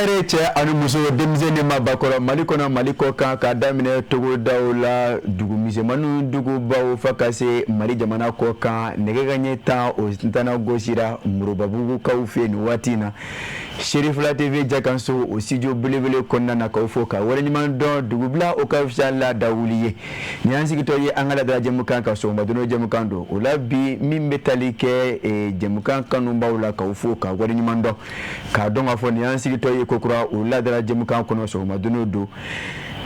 Ere cɛ ani muso denmisɛnnin ma bakɔrɔ Mali kɔnɔ Mali kɔ kan ka daminɛ togodaw la dugu misɛnmaninw dugubaw fa ka se Mali jamana kɔ kan nɛgɛ kanɲɛ 10 o ntana gosira Morobabugukaw fɛ nin waati in na Sherifula TV Jakanso o studio belebele kɔnɔna na k'aw fo ka waleɲuman dɔn dugubila o ka fisa la dawuli ye nin y'an sigitɔ ye an ka ladala jɛmukan ka sɔgɔmadonno jɛmukan don o la bi min bɛ tali kɛ jɛmukan kanubaw la k'aw fo ka waleɲuman dɔn k'a dɔn k'a fɔ nin y'an sigitɔ ye kokura o ladala jɛmukan kɔnɔ sɔgɔmadonno don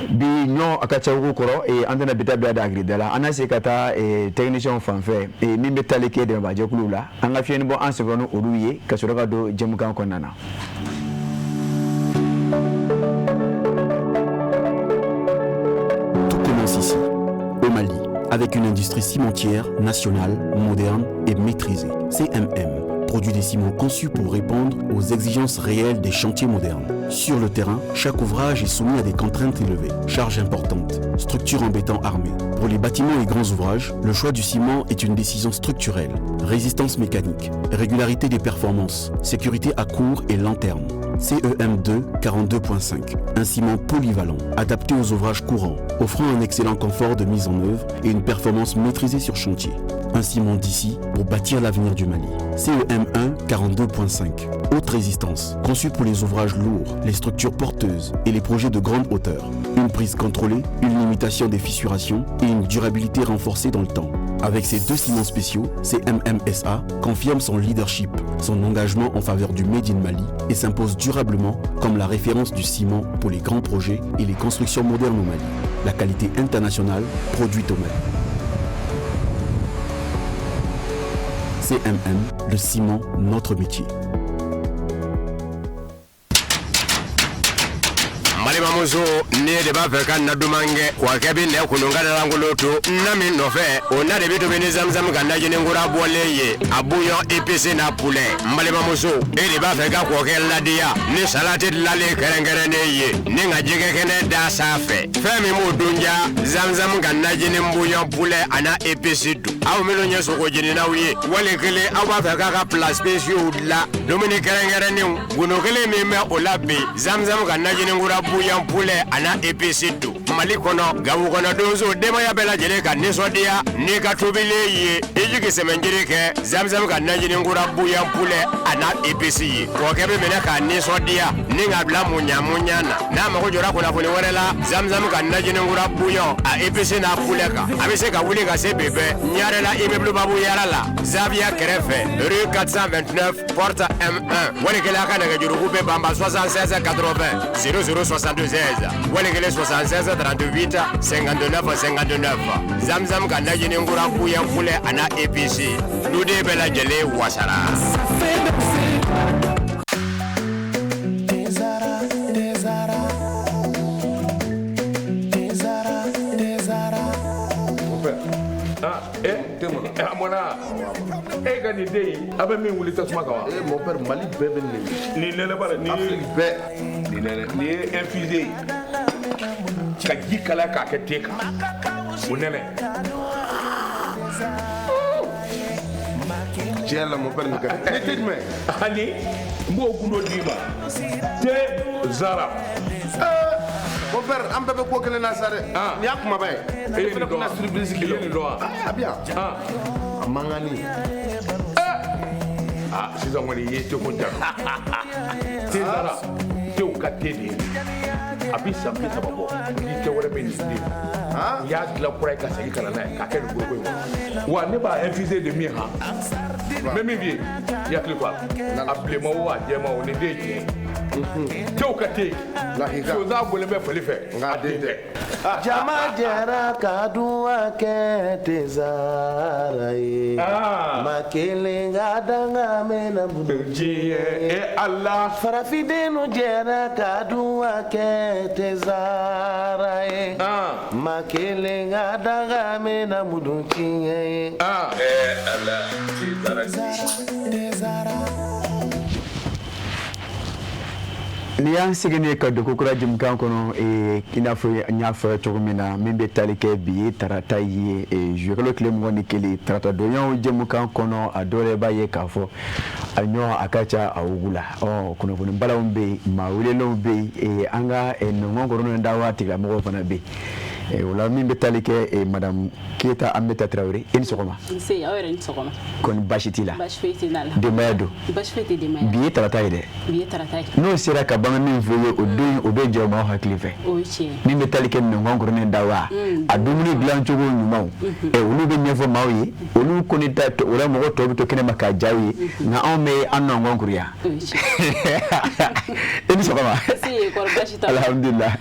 bi ɲɔ a ka ca ugu kɔrɔ an tɛna bita bila da agirida la an na se ka taa technicien fan fɛ min bɛ tali kɛ dɛmɛbagajɛkuluw la an ka fiɲɛni bɔ an sɛgɛn ni olu ye ka sɔrɔ ka don jɛmukan kɔnɔna na. Tout commence ici, au Mali, avec une industrie cimentière nationale, moderne et maîtrisée. CMM produit des ciments conçus pour répondre aux exigences réelles des chantiers modernes. Sur le terrain, chaque ouvrage est soumis à des contraintes élevées, charges importantes, structures en béton armé. Pour les bâtiments et grands ouvrages, le choix du ciment est une décision structurelle. Résistance mécanique, régularité des performances, sécurité à court et long terme. CEM2 42.5, un ciment polyvalent, adapté aux ouvrages courants, offrant un excellent confort de mise en œuvre et une performance maîtrisée sur chantier. Un ciment d'ici pour bâtir l'avenir du Mali. CEM1 42.5, haute résistance, conçu pour les ouvrages lourds, les structures porteuses et les projets de grande hauteur. Une prise contrôlée, une limitation des fissurations et une durabilité renforcée dans le temps. Avec ces deux ciments spéciaux, CMMSA confirme son leadership, son engagement en faveur du Made in Mali et s'impose durablement comme la référence du ciment pour les grands projets et les constructions modernes au Mali. La qualité internationale produite au Mali. CMM, le ciment, notre métier. Mamuzo ne de ba fe kan na dumange wa kebi ne kununga da langoloto na min no fe ona de bitu beni zamzam kan na jini ngura boleye abuyo EPC na poulet mbale mamuzo e de ba fe ka ko ke ladia ni salati lale kerengere ne ye ni nga jige kene da safe fe mi mu dunja zamzam kan na jini mbuyo poulet ana EPC du aw melo nyeso ko jini na wiye wale kele aw ba fe ka place spécial la domini kerengere ni guno kele mi me olabi zamzam kan na jini ngura yan pule ana EPC du Mali kono gawu kono donzo dema ya bela jele ka nisodia ni ka tobile ye ejike semenjire ke zamzam ka najini ngura bu yan pule ana EPC ye ko kebe mena ka nisodia ni nga bla munya na ma ko jora ko na fone werela zamzam ka najini ngura bu yo a EPC na pule ka abise ka wuli ka se bebe nyarela immeuble babu yarala Zavia Krefe rue 429 porte M1 wali kala ka daga juru be bamba 76 80 0062 Walegele 76 38 59 59 Zamzam kana jini ngura kuya kule ana EPC Dude bela jele wasara Amona e gani dei abe min wuli tasuma kawa mon père Mali bebe ni nele bara ni Afrique ni nele ni infusé ka jikala ka ke teka unene tiens là mon père ni ka ani mbo kundo dima te zara mon père am bebe ko kele na sare ni akuma bay e ni do na surprise kilo ni do bien mangani sisan wani ye te ko jara te zara te o ka te de abi sambi sababo ni te wala be ni de ya gla kura ka segi kana na ka ke ko ko wa ne ba infusé de mi ha même bien ya kle quoi appelez moi wa je ma on de je te o ka te la higa so za bole be fali fe ngade Jama jara kadua ke tezara ye makele ngadanga mena buji e Allah farafideno jara kadua ke tezara ye makele ngadanga mena mudunchi ye Allah tezara ni y'an seginne ka dogo kura jimkan kɔnɔ i n'a fɔ n y'a fɔ cogo min na min bɛ tali kɛ bi ye tarata ye juillet tile 21 tarata donyaw jɛmukan kɔnɔ a dɔw yɛrɛ b'a ye k'a fɔ a ɲɔ a ka ca a wugu la kunnafoni balaw bɛ yen maa welelenw bɛ yen an ka nɔngɔn kɔrɔ da waati la mɔgɔw fana bɛ yen o la min bɛ tali kɛ madame Keyita Aminata Traoré i ni sɔgɔma. Nse aw yɛrɛ ni sɔgɔma. Kɔni baasi t'i la. Baasi foyi t'i la. Denbaya don. Baasi foyi tɛ denbaya. Bi ye tarata ye dɛ. Bi ye tarata ye. N'o sera ka ban min fɔ ye o don o bɛ jɛ maaw hakili fɛ. O ye tiɲɛ. Min bɛ tali kɛ nɔngɔn kɔrɔ da wa a dumuni dilan cogo ɲumanw olu bɛ ɲɛfɔ maaw ye olu kɔni ta o la mɔgɔ tɔw bɛ to kɛnɛ ma k'a diya u ye nka anw bɛ an nɔngɔn kuru yan. O ye tiɲɛ. I ni sɔgɔma. Nse kɔrɔ baasi t'a la. Alhamdulilah.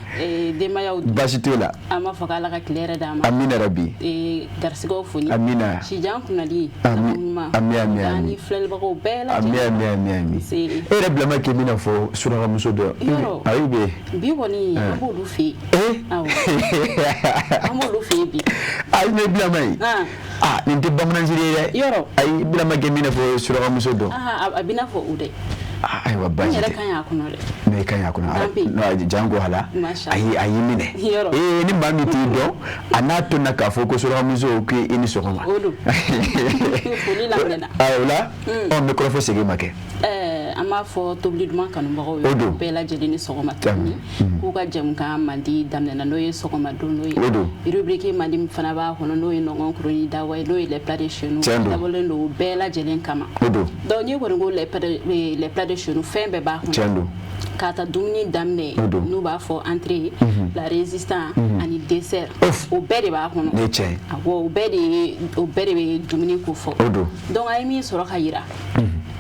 Denbayaw dun. Baasi t'o la. An b'a fɔ k'Ala ka tile yɛrɛ d'an ma. Amina rabi. Garisigɛw foni. Amina. Sijan kunnadi. Ami. Ani filɛlibagaw bɛɛ lajɛlen. Ami. E yɛrɛ bilama k'i bɛna fɔ surakamuso dɔ. Yɔrɔ. Ayi bɛ. Bi kɔni an b'olu fɛ yen. Awɔ. An b'olu fɛ yen bi. Ayi ne bilama ye. Nin tɛ bamananziri ye dɛ. Yɔrɔ. Ayi bilama k'i bɛna fɔ surakamuso dɔ. A bɛna fɔ o dɛ. Ayiwa baasi tɛ. N yɛrɛ kan y'a kɔnɔ dɛ. Ne kan y'a kɔnɔ. Jango hala. A y'i minɛ. Yɔrɔ. Ni maa min t'i dɔn a n'a to na k'a fɔ ko surakamuso k'i ni sɔgɔma. O don. Foli lamɛnna. O la n bɛ kɔrɔfɔ segin ma kɛ. An b'a fɔ tobili duman kanubagaw ye bɛɛ lajɛlen ni sɔgɔma tuguni k'u ka jɛmukan mandi daminɛna n'o ye sɔgɔmadon n'o ye rubrique mandi min fana b'a kɔnɔ n'o ye nɔngɔn kuru ni dawa ye n'o ye les plats de chez nous dabɔlen don bɛɛ lajɛlen kama donc n'i kɔni ko les plats de chez nous fɛn bɛɛ b'a kɔnɔ k'a ta dumuni daminɛ n'u b'a fɔ entrée la résistance ani dessert o bɛɛ de b'a kɔnɔ o bɛɛ de bɛ dumuni ko fɔ donc a ye min sɔrɔ ka yira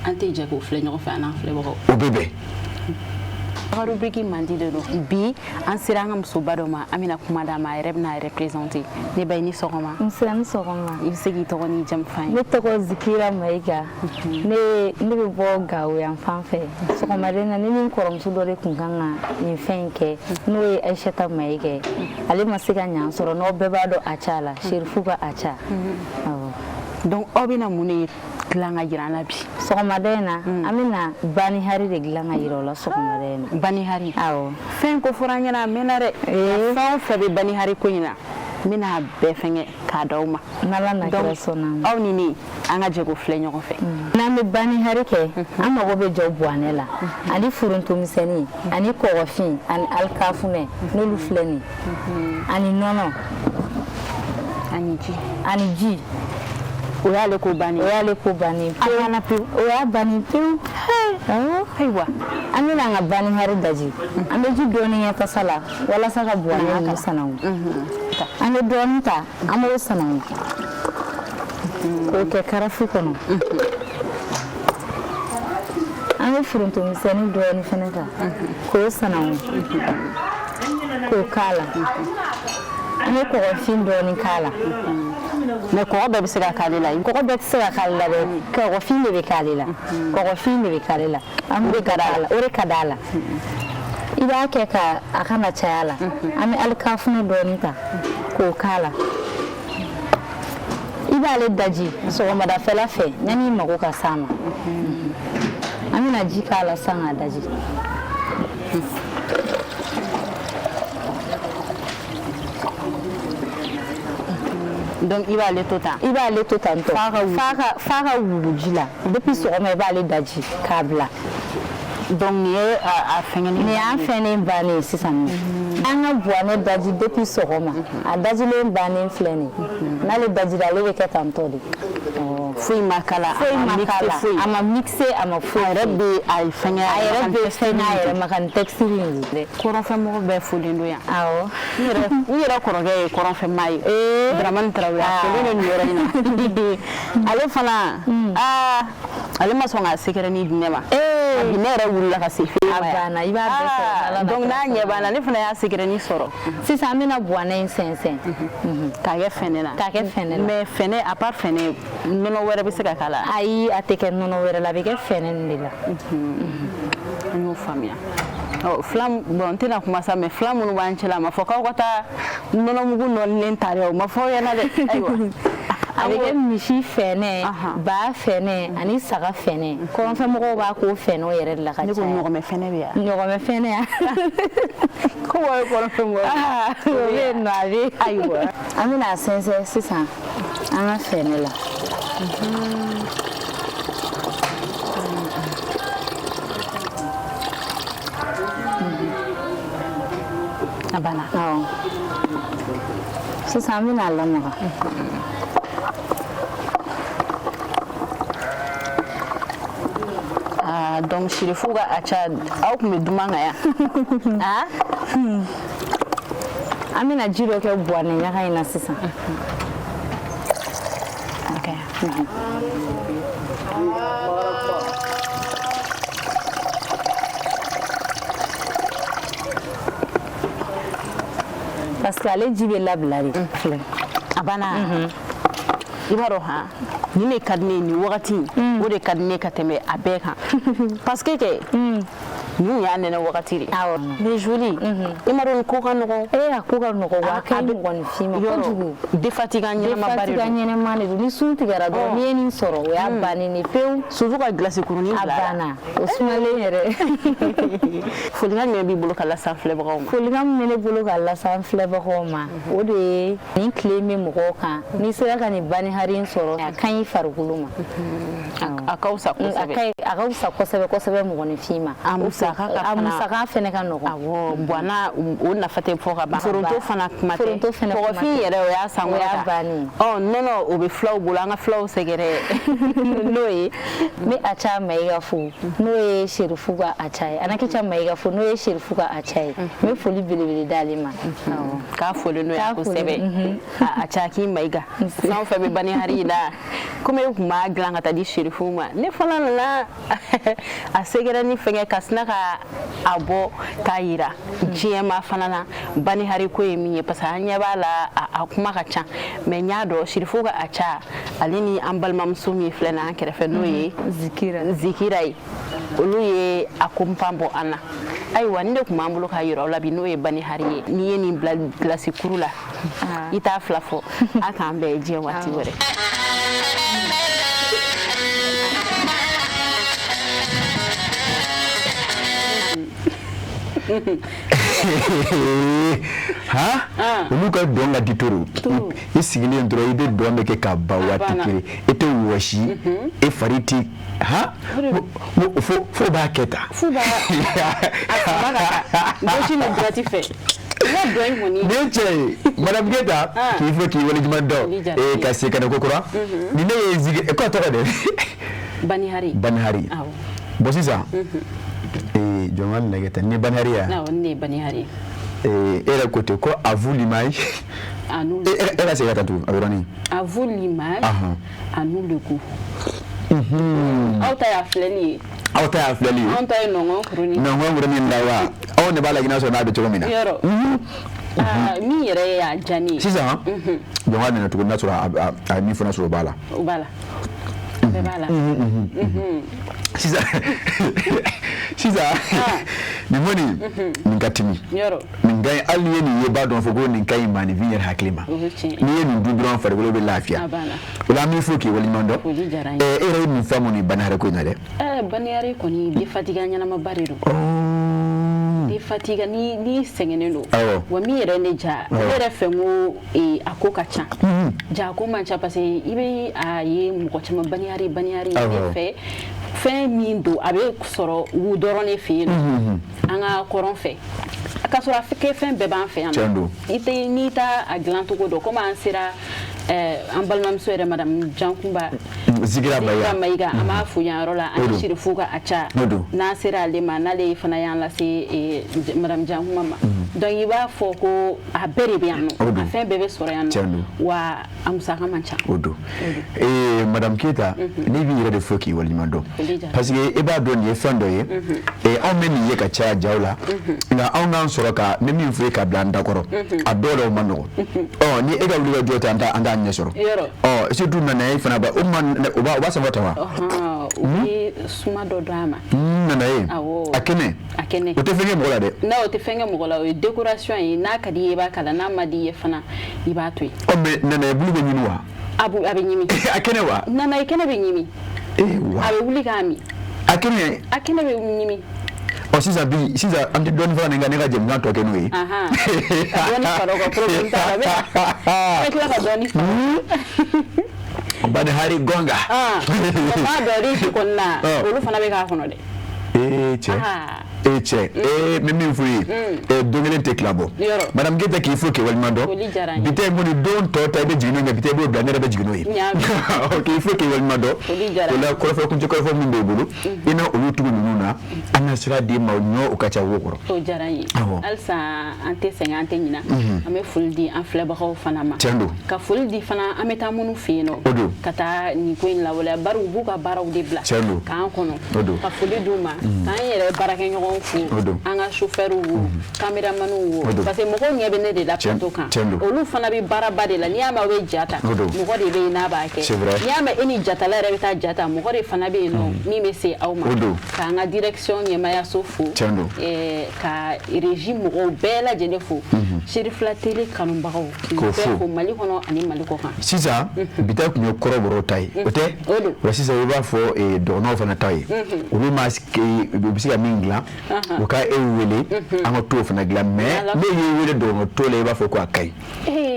an tɛ jɛ k'o filɛ ɲɔgɔn fɛ an n'an filɛbagaw o bɛ bɛn ka rubrique mandi de don bi an sera an ka musoba dɔ ma an bɛna kuma d'a ma a yɛrɛ bɛna représenter ne ba i ni sɔgɔma n sera ni sɔgɔma i bɛ se k'i tɔgɔ n'i jamu f'an ye ne tɔgɔ Zikira Mayiga ne bɛ bɔ Gawo yan fan fɛ sɔgɔmaden na ne ni n kɔrɔmuso dɔ de tun kan ka nin fɛn in kɛ n'o ye Ayisata Mayiga ale ma se ka ɲan sɔrɔ n'aw bɛɛ b'a dɔn Aca la Serifu ka Aca donc aw bɛna mun de dilan ka jira an na bi sɔgɔmaden na an bɛna bani hari de dilan ka jira o la sɔgɔmaden na bani hari awɔ fɛn ko fɔra an ɲɛna a mɛnna dɛ fɛn o fɛn bɛ bani hari ko in na n bɛna bɛɛ fɛngɛ k'a d'aw ma n'Ala na kira sɔnna aw ni ne an ka jɛ k'o filɛ ɲɔgɔn fɛ n'an bɛ bani hari kɛ an mago bɛ jɔ buwanɛ la ani forontomisɛnnin ani kɔgɔfin ani alikafunɛ n'olu filɛ nin ani nɔnɔ ani ji o y'ale ko bannen pewu o y'a bannen pewu ayiwa an bɛna an ka bani hari daji an bɛ ji dɔɔni kɛ tasa la walasa ka buwanɛ ninnu sanango an bɛ dɔɔni ta an b'o sanango k'o kɛ karafi kɔnɔ an bɛ forontomisɛnnin dɔɔni fana ta k'o sanango k'o k'a la an bɛ kɔgɔfin dɔɔni k'a la mais kɔgɔ bɛɛ bɛ se ka k'ale la kɔgɔ bɛɛ tɛ se ka k'ale la dɛ kɔgɔfin de bɛ k'ale la kɔgɔfin de bɛ k'ale la an bɛ ka d'a la o de ka d'a la i b'a kɛ ka a kana caya la an bɛ alikafunɛ dɔɔni ta k'o k'a la i b'ale daji sɔgɔmadafɛla fɛ yanni i mago ka s'a ma an bɛna ji k'a la san k'a daji donc i b'ale to tan f'a ka wugu ji la depuis sɔgɔma i b'ale daji k'a bila donc nin ye a fɛngɛni nin y'a fɛnnen bannen sisan an ka buwanɛ daji depuis sɔgɔma a dajilen bannen filɛ nin n'ale dajira ale bɛ kɛ tantɔ de foyi ma kala a ma mixe a ma foyi a yɛrɛ bɛ a fɛngɛ a yɛrɛ ma ka nin textile in de kɔrɔnfɛmɔgɔ bɛɛ folen don yan awɔ n yɛrɛ kɔrɔkɛ ye kɔrɔnfɛmaa ye Dramani Tarawele a folen don nin yɔrɔ in na ale fana ale ma sɔn k'a sekɛrɛnin di ne ma bi ne yɛrɛ wulila ka se fɛ a banna i b'a bɛɛ sɔrɔ donc n'a ɲɛ banna ne fana y'a sekɛrɛnin sɔrɔ sisan an bɛna buwanɛ in sɛnsɛn k'a kɛ fɛnɛ la mais fɛnɛ à part fɛnɛ nɔnɔ wɛrɛ bɛ se ka k'a la ayi a tɛ kɛ nɔnɔ wɛrɛ la a bɛ kɛ fɛnɛ nin de la an y'o faamuya filan bon n tɛna kuma sa mais filan minnu b'an cɛla a ma fɔ k'aw ka taa nɔnɔmugu nɔnilen ta dɛ o ma fɔ aw ɲɛna dɛ ayiwa avec misi fɛnɛ ba fɛnɛ ani saga fɛnɛ kɔrɔnfɛ mɔgɔw b'a ko fɛnɛ o yɛrɛ de la ka caya. Ne ko ɲɔgɔmɛ fɛnɛ bɛ yan. Ɲɔgɔmɛ fɛnɛ yan. Ko wa kɔrɔnfɛ mɔgɔ. O bɛ yen nɔ a bɛ. Ayiwa an bɛna sɛnsɛn sisan an ka fɛnɛ la. A banna. Awɔ. Sisan an bɛna lamaga. Donc sirifu ka a ca aw tun bɛ duman kan yan. An bɛna ji dɔ kɛ buwani ɲaga in na sisan. Parce que ale ji bɛ labila de. A banna. I b'a dɔn han ni ne ka di ne ye nin wagati o de ka di ne ka tɛmɛ a bɛɛ kan parce que kɛ nin y'a nɛnɛ wagati de awɔ mais joli i ma dɔn ko ka nɔgɔn a ko ka nɔgɔn wa kɛ mɔgɔninfin ma kojugu defatiga ɲɛnama de don ni sun tigɛra dɔrɔn n'i ye nin sɔrɔ o y'a bannen de pewu surtout ka gilasi kurunin bila a banna o sumalen yɛrɛ folikan jumɛn b'i bolo ka lase an filɛbagaw ma folikan min bɛ ne bolo ka lase an filɛbagaw ma o de ye nin tile bɛ mɔgɔw kan n'i sera ka nin bani hari in sɔrɔ a ka ɲi farikolo ma a ka fisa kosɛbɛ mɔgɔninfin ma a musaka fɛnɛ ka nɔgɔn awɔ buwana o nafa tɛ fɔ ka ban foronto fana kuma tɛ kɔgɔfin yɛrɛ o y'a san o y'a bannen nɔnɔ o bɛ filaw bolo an ka filaw sɛgɛrɛ n'o ye n bɛ a ca Mayiga fo n'o ye Serifu ka a ca ye Anaki ca Mayiga fo n'o ye Serifu ka a ca ye n bɛ foli belebele d'ale ma k'a foli n'o ye kosɛbɛ a ca k'i Mayiga fɛn o fɛn bɛ bani hari la komi e tun b'a dilan ka taa di Serifu ma ne fana nana a sɛgɛrɛ ni fɛngɛ ka sina ka a bɔ k'a yira diɲɛma fana na bani hari ko ye min ye parce que an ɲɛ b'a la a kuma ka ca mais n y'a dɔn Serifu ka a ca ale ni an balimamuso min filɛ na an kɛrɛfɛ n'o ye Zikira ye olu ye a kompan bɔ an na ayiwa ni de tun b'an bolo k'a yira aw la bi n'o ye bani hari ye n'i ye nin bila gilasi kuru la i t'a fila fɔ a k'an bɛɛ diɲɛ waati wɛrɛ. olu ka dɔn ka di toro i sigilen dɔrɔn i bɛ dɔn bɛ kɛ ka ba waati kelen i tɛ wɔsi e fari ti fo b'a kɛ tan gosi ni droite fɛ ne cɛ madame Keta k'i fɔ k'i waleɲuman dɔn ka se ka na ko kura ni ne ye zigi ko a tɔgɔ de bani hari bon sisan jɔnma nɛgɛ tɛ ni bani hari ya ne bani hari e yɛrɛ ko ten ko à vous l'image e ka se ka taa tugun a yɔrɔnin à vous l'image à nous le goût aw ta y'a filɛli ye anw ta ye nɔngɔn kurunin la wa aw ne b'a la ginɛ sɔrɔ n'a bɛ cogo min na yɔrɔ min yɛrɛ y'a diya ne ye sisan jɔnma nana tugun n'a sɔrɔ a min fana sɔrɔ o b'a la bɛɛ b'a la sisan nin kɔni nin ka timi nin ka ɲi hali n'i ye nin ye b'a dɔn fɔ ko nin ka ɲi maninfin yɛrɛ hakili ma n'i ye nin dun dɔrɔn farikolo bɛ lafiya o la an b'i fo k'i waleɲuman dɔn e yɛrɛ ye nin fɛn mun ni bani hari ko in na dɛ bani hari kɔni defatiga ɲɛnamaba de don defatiga ni sɛgɛnnen don wa min yɛrɛ ne ja ne yɛrɛ fɛ ko a ko ka ca ja ko man ca parce que i bɛ a ye mɔgɔ caman bani hari ne fɛ fɛn min don a bɛ sɔrɔ u dɔrɔn de fɛ yen an ka kɔrɔn fɛ ka sɔrɔ a kɛ fɛn bɛɛ b'an fɛ yan n'i t'a a dilan cogo dɔn komi an sera an balimamuso yɛrɛ madame Jankunba Zikira Mayiga an b'a fo yan yɔrɔ la an ye Serifu ka a ca n'an sera ale ma n'ale fana y'an lase madame Jankunba ma donc i b'a fɔ ko a bɛɛ de bɛ yan nɔ a fɛn bɛɛ bɛ sɔrɔ yan nɔ wa a musaka man ca o don madame Keta ne b'i yɛrɛ de fɔ k'i waleɲuman dɔn parce que i b'a dɔn nin ye fɛn dɔ ye anw bɛ nin ye ka caya jaw la nka anw k'an sɔrɔ ka n bɛ min fɔ ye ka bila an da kɔrɔ a dɔw la o man nɔgɔn ni e ka wuli ka jɔ ten an t'a ɲɛ sɔrɔ surtout nana ye fana o b'a sɛbɛn ta wa u ye suma dɔ d'a ma nana ye a kɛnɛ o tɛ fɛn kɛ mɔgɔ la dɛ n'a o tɛ fɛn kɛ mɔgɔ la o ye décoration ye n'a ka di i ye i b'a kala n'a ma di i ye fana i b'a to yen mais nana ye bulu bɛ ɲini wa abu abenyimi akene wa nana ikene benyimi wa abe wuli kami akene be nyimi o siza amti don fana nga nega jem ngato ke nui aha doni faro ko problem ta be ekla ka doni bani hari gonga ba dori ko na olu fana be ka kono de che mimi furi dongelen te klabo madame geta ki faut que walmando bité moni don to ta be jino nga bité bo ganere be jino yi ok il faut que walmando la ko fa kunje ko fa min be bulu ina olu tugu nuna ana sira di ma nyo ukacha wokoro to jarayi alsa ante 50 nyina ame fuldi en fleba ko fana ma ka fuldi fana ameta munu fino kata ni ko in la wala baru buka baraw de bla ka an kono ka fuldi duma tan yere barake nyon fu anga chauffeur wu cameraman wu parce que moko nyebe ne de la plateau kan olu fana bi baraba de la niama we jata moko de be na ba ke niama eni jata la rebe ta jata moko de fana be no ni me se awma ka anga direction nyema ya sofu ka régime moko bela jene fu shérif la télé kanum bagaw ko mali kono ani mali ko kan sisa bita ko nyokoro boro tay ote wasi sa ba fo e dono fana tay olu maski bisi ya mingla uka ewele anga to fana gla me yewele dono to le ba fo ko akai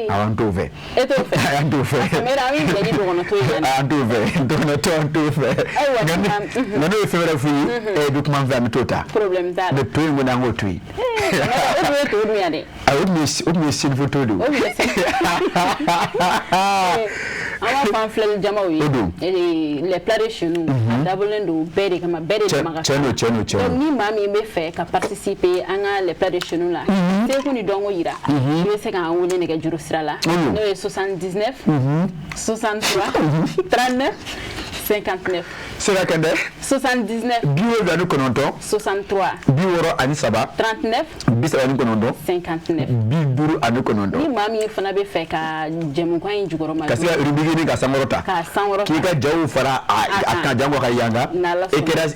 awan to ve anto ve kamera mi ngani dono to yana anto ve dono to ve ngani fera fu e document va mitota problème da de to ngona ngotui to mi ade o sin photo do awa pamphlet jamawi les plats de chez nous dabolendo bede kama bede de maga cheno ni mami me fait ka participer anga les plats de chez nous là c'est ko ni dongo yira je sais quand on ne ga juro sira là no 79 63 39 59 sera kende 79 biwo da no kononto 63 biworo ani saba 39 bisa ani kononto 59 biburu ani kononto ni mami fana be fe ka jemu kwa injugoro ma kasi rubigi ni ka samorota ki ka jawu fara aka jango ka yanga ekera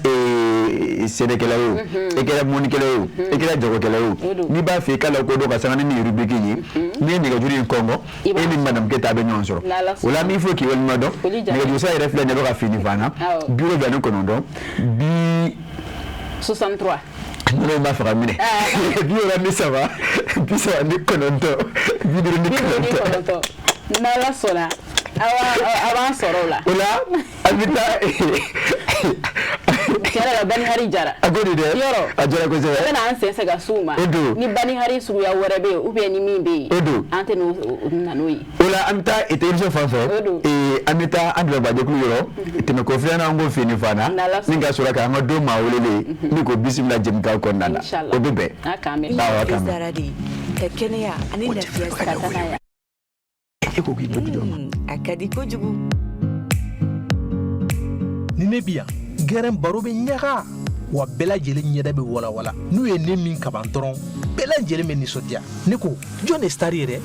senekelawo ekera monikelawo ekera jagokelawo ni ba fe kala ko do ka sangani ni rubigi ni ga juri Congo ni madam keta be nyonsoro wala mi fo ki wal mado ni ga jusa refle ne ba fini fana bureau de konondo bi 63 non ma fera mine bureau la ça va bi ça ni konondo bureau ni konondo na la sola awa sorola ola abita kera la bani hari jara agodi de yoro ajara ko se na anse ga suma ni bani hari su ya werebe ube ni mimbe ante no nanoi ola amta etenso fanfo amita andra ba de ku yoro teme ko fiana ngo fini fana ninga sura ka ngo ma wolele ni ko bismillah jem ka ko nana o bebe akame ba kame zaradi kenya ani lafiya sakana eko ki dobido akadi ko jugu ni ne biya gɛrɛn baro bɛ ɲaga wa bɛɛ lajɛlen ɲɛda bɛ walawala n'u ye ne min kaban dɔrɔn bɛɛ lajɛlen bɛ nisɔndiya ne ko jɔn de star yɛrɛ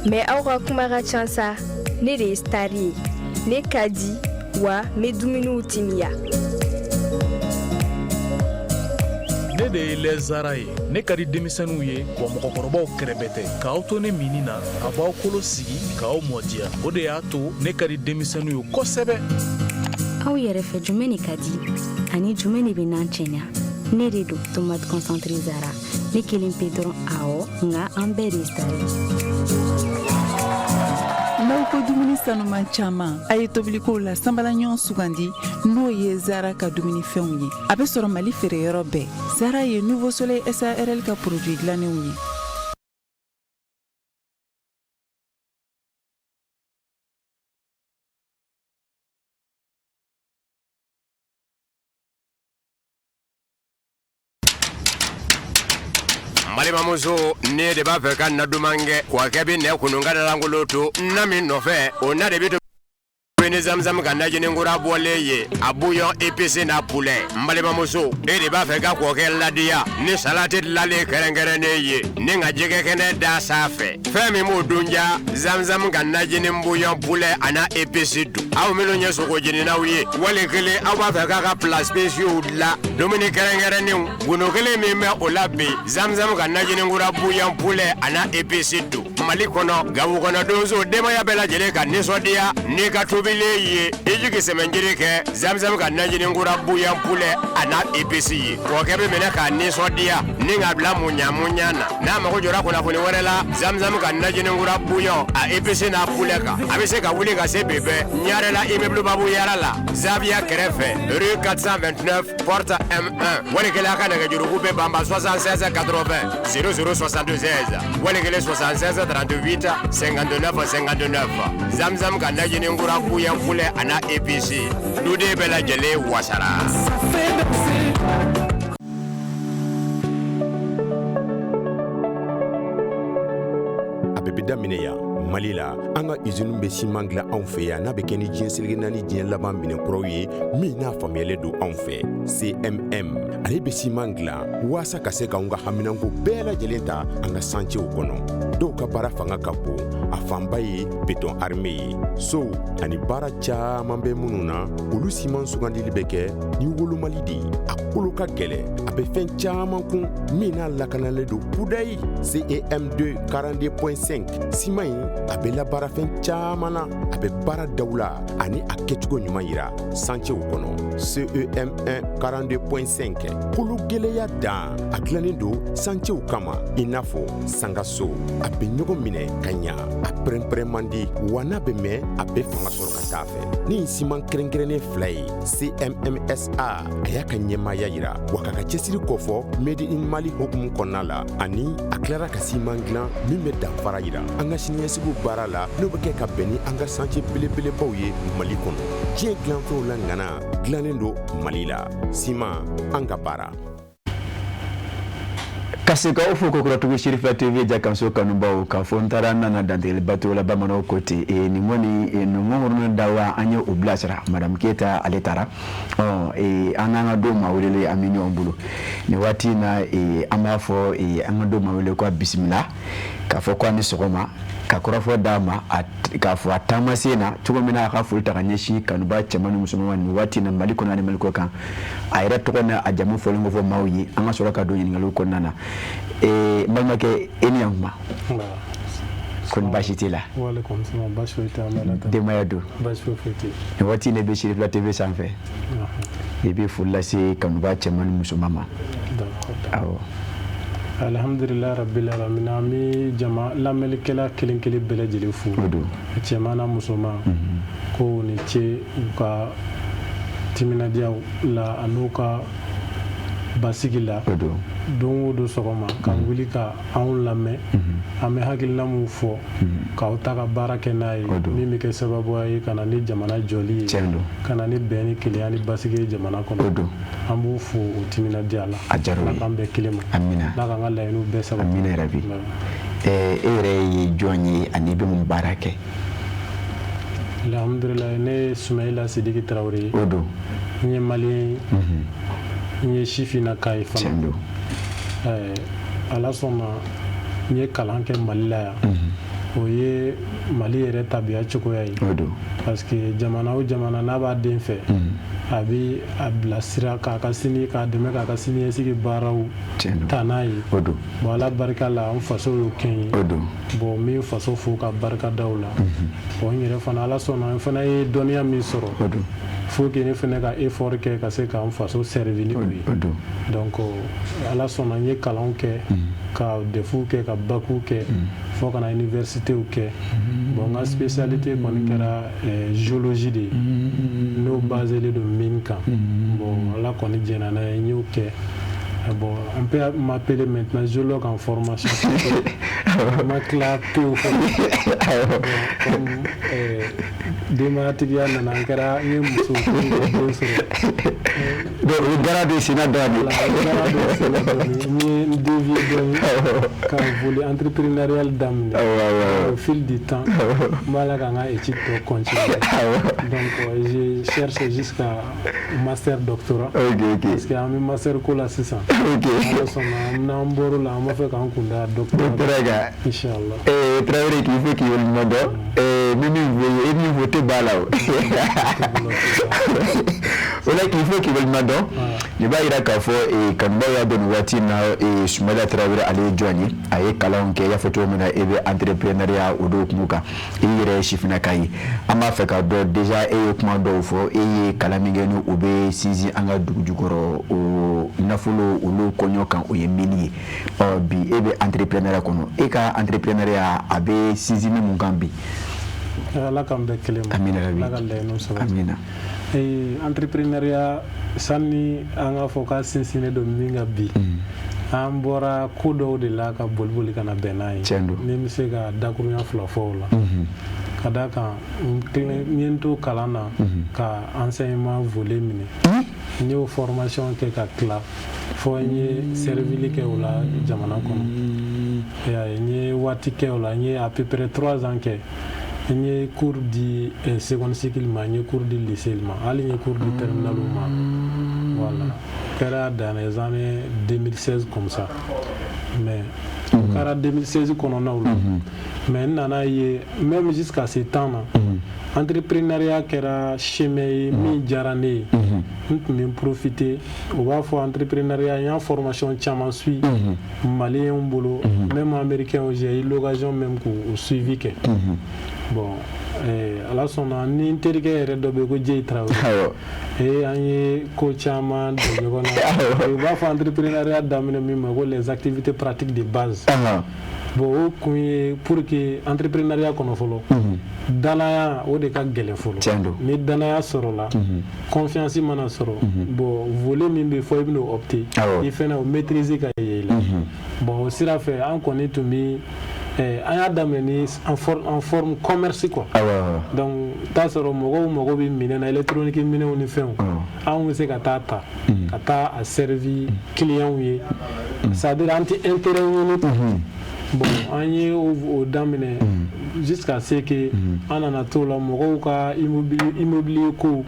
mais aw ka kuma ka ca sa ne de ye star ye ne ka di wa n bɛ dumuniw timiya ne de ye lɛzara ye ne ka di denmisɛnninw ye wa mɔgɔkɔrɔbaw kɛrɛbɛ tɛ k'aw to ne mini na a b'aw kolo sigi k'aw mɔdiya o de y'a to ne ka di denmisɛnninw ye kosɛbɛ aw yɛrɛ fɛ jumɛn de ka di ani jumɛn de bɛ n'an cɛɲa ne de don tomate concentré zara ne kelen pe dɔrɔn awɔ nka an bɛɛ de sari n'aw ko dumuni sanuman caman a ye tobilikow la sanbalaɲɔgɔn sugandi n'o ye zara ka dumunifɛnw ye a bɛ sɔrɔ mali feereyɔrɔ bɛɛ zara ye nouveau soleil sarl ka produit dilannenw ye malimamuso ne de b'a fɛ ka na dumankɛ k'a kɛ bi nɛ kunun ka dalankolon to na min nɔfɛ o na de bi to ni zamzam ka najini ngura bɔlen ye a bouillon épicé na poulet malimamuso e de b'a fɛ ka kɔkɛ ladiya ni salati lalen kɛrɛnkɛrɛnnen ye ni ka jɛgɛ kɛnɛ da sanfɛ fɛn min b'o dunja zamzam ka najini bouillon poulet ana épicé dun aw minnu ye sogo jeninaw ye wali kelen aw b'a fɛ k'a ka plat spéciaux la dumuni kɛrɛnkɛrɛnnenw golo kelen min bɛ o la bi zamzam ka najini ngura bouillon poulet ana épicé dun Mali kɔnɔ Gabu kɔnɔ donso denbaya bɛɛ lajɛlen ka nisɔndiya n'i ka tobilen ye i jigi sɛmɛnjiri kɛ Zamzam ka najininkura buyan poulet a n'a épices ye o kɛ bɛ minɛ k'a nisɔndiya ni k'a bila muɲa na n'a mago jɔra kunnafoni wɛrɛ la Zamzam ka najininkura buyan a épices n'a poulet kan a bɛ se ka wuli ka se bɛbɛ Ɲarela immeuble Babu Yara la Zavia kɛrɛfɛ rue 429 porte M1 walikɛla ka nɛgɛjuruku bɛ banba 76 80 0062 16 walikɛla 76 38 59 59 Zamzam ka najininkura buyan poulet a n'a épices duden bɛɛ lajɛlen wasara. Daminɛ Mali la an ka usine bɛ ciment dilan anw fɛ yan n'a bɛ kɛ ni diɲɛ seleke naani diɲɛ laban minɛnkuraw ye min n'a faamuyalen don anw fɛ CMM ale bɛ ciment dilan waasa ka se k'anw ka haminanko bɛɛ lajɛlen ta an ka chantiers kɔnɔ dɔw ka baara fanga ka bon a fanba ye béton armé ye sow ani baara caman bɛ minnu na olu ciment sugandili bɛ kɛ ni wolomali de ye a kolo ka gɛlɛn a bɛ fɛn caman kun min n'a lakanalen don pudayi CEM2 42.5 ciment in a bɛ labaara fɛn caman na a bɛ baara daw la ani a kɛcogo ɲuman yira chantiers kɔnɔ CEM1 42.5 kolo gɛlɛya dan a dilannen don chantiers kama i n'a fɔ sangaso a bɛ ɲɔgɔn minɛ ka ɲa a pɛrɛn-pɛrɛn man di wa n'a bɛ mɛn a bɛ fanga sɔrɔ ka taa fɛ ni ciment kɛrɛnkɛrɛnnen fila ye CMMSA a y'a ka ɲɛmaaya yira wa k'a ka cɛsiri kɔfɔ Made in Mali hukumu kɔnɔna la ani a tilara ka ciment dilan min bɛ danfara yira an ka siniɲɛsigiw baara la n'o bɛ kɛ ka bɛn ni an ka chantier belebelebaw ye Mali kɔnɔ diɲɛ dilanfɛnw la ŋana dilannen don Mali la ciment an ka baara. Kasika fo ko kuratugu Shirifa TV jakanso kanubaw ka fo ntara nana dantele bato la bamano kote ni ngoni no ngorno dawa anye oblasra madam Keta aletara ananga do mawele amini ombulu ni wati na amafo anga do mawele kwa bismillah ka fo kwa ni sokoma ka kurafo dama ka fo atama sena tugomina ka fo takanyeshi kanuba chamanu musumwa ni wati na maliko na maliko kan ayira tokona ajamu fo ngo fo mawyi anga soro ka do nyingalo ko nana malmake enyamba kon bashitila wala kom sama bashwita malata de mayado bashwiti ni wati ne be Shirifa TV sanfe e be fulla se kanuba chamanu musumama awo alhamdulillah rabbil alamin ami jama lamel kala kelen bele jeli fu cɛman na musoman ko ni ce ka timinadiya la anu ka basigi la don o don sɔgɔma ka wuli ka anw lamɛn an bɛ hakilina min fɔ k'aw ta ka baara kɛ n'a ye min bɛ kɛ sababu ye ka na ni jamana jɔli ye ka na ni bɛn ni kelenya ni basigi ye jamana kɔnɔ an b'u fo o timinadiya la ala k'an bɛɛ kelen ma ala k'an ka laɲiniw bɛɛ sabati amina rabi e yɛrɛ ye jɔn ye ani bɛ mun baara kɛ alhamdulillah ne ye Sumayila Sidiki Tarawele ye n ye maliyɛn ye n ye sifinnaka ye fana ala sɔnna n ye kalan kɛ Mali la yan o ye Mali yɛrɛ tabiya cogoya ye parce que jamana o jamana n'a b'a den fɛ a bɛ a bilasira k'a dɛmɛ k'a ka siniɲɛsigi baaraw ta n'a ye bon ala barika la an faso y'o kɛ n ye bon n bɛ faso fo ka barika da o la bon n yɛrɛ fana ala sɔnna n fana ye dɔnniya min sɔrɔ faut que ne fana ka effort kɛ ka se k'an faso servir ni o ye donc ala sɔnna n ye kalanw kɛ ka defuw kɛ ka bakiw kɛ fo kana universitéw kɛ bon n ka spécialité kɔni kɛra géologie de ye n'o baselen don mine kan bon ala kɔni jɛna n'a ye n y'o kɛ bon on peut m'appeler maintenant géologue en formation ma tila pewu comme denbayatigiya nana n kɛra n ye muso den sɔrɔ o gara de sina dɔɔni n ye n dévié dɔɔni ka volet entrepreneurial daminɛ au fil du temps n b'a la ka n ka étude tɔ continuer donc je cherche jusqu'à master doctorat parce que an bɛ master ko la sisan ala sɔnna n'an bɔr'o la an b'a fɛ k'an kun da doctorat inchallah Traoré k'i fo k'i waleɲuman dɔn Même voter bala. Voilà qu'il faut qu'il veulent madon. Il va y a qu'à faire et quand il y a de nouveautés et Soumana Traoré aller joindre aye kalon ke ya photo mena ebe entrepreneuriat ou do kumuka ire chifina kai ama feka do déjà e kuma do fo e kalamingenu obe sizi anga dugujukoro o nafulo ulu konyo kan o yemini o bi ebe entrepreneuriat kono e ka entrepreneuriat abe sizi ni mungambi la kambe kelema amina la galle no so amina entrepreneuriat sanni anga foka sinsine do minga bi an bɔra ko dɔw de la ka boliboli kana bɛn n'a ye ni bɛ se ka dakurunya fila fɔ o la ka da kan n ye n to kalan na ka enseignement volet minɛ n y'o formation kɛ ka tila fɔ n ye servili kɛ o la jamana kɔnɔ n ye waati kɛ o la n ye à peu près 3 ans kɛ n ye cours di seconde cycle ma n ye cours di lycée ma hali n ye cours di terminal ma voilà dans les années 2016 comme ça mais en 2016 qu'on a mais nana même jusqu'à ce temps là entrepreneuriat qui era chemin mi jarane on profiter on va faire entrepreneuriat et en formation chaman suit malien boulot même américain j'ai eu l'occasion même pour suivi que bon ala sɔnna ni n terikɛ yɛrɛ dɔ bɛ ko Jeyi Traoré an ye ko caman don ɲɔgɔn na u b'a fɔ entrepreneuriat daminɛ min ma ko les activités pratiques de base bon o kun ye pour que entrepreneuriat kɔnɔ fɔlɔ danaya o de ka gɛlɛn fɔlɔ ni danaya sɔrɔla confiance mana sɔrɔ bon volet min bɛ fɔ i bɛna o opter i fɛnɛ o maîtriser ka ye la bon o sira fɛ an kɔni tun bɛ an y'a daminɛ en forme commerce quoi donc t'a sɔrɔ mɔgɔw mago bɛ minɛn na électronique minɛnw ni fɛnw an bɛ se ka taa ta ka taa a servi clients ye c'est à dire an tɛ intérêt ɲini bon an ye o daminɛ jusqu'à ce que an nana t'o la mɔgɔw ka immobilier ko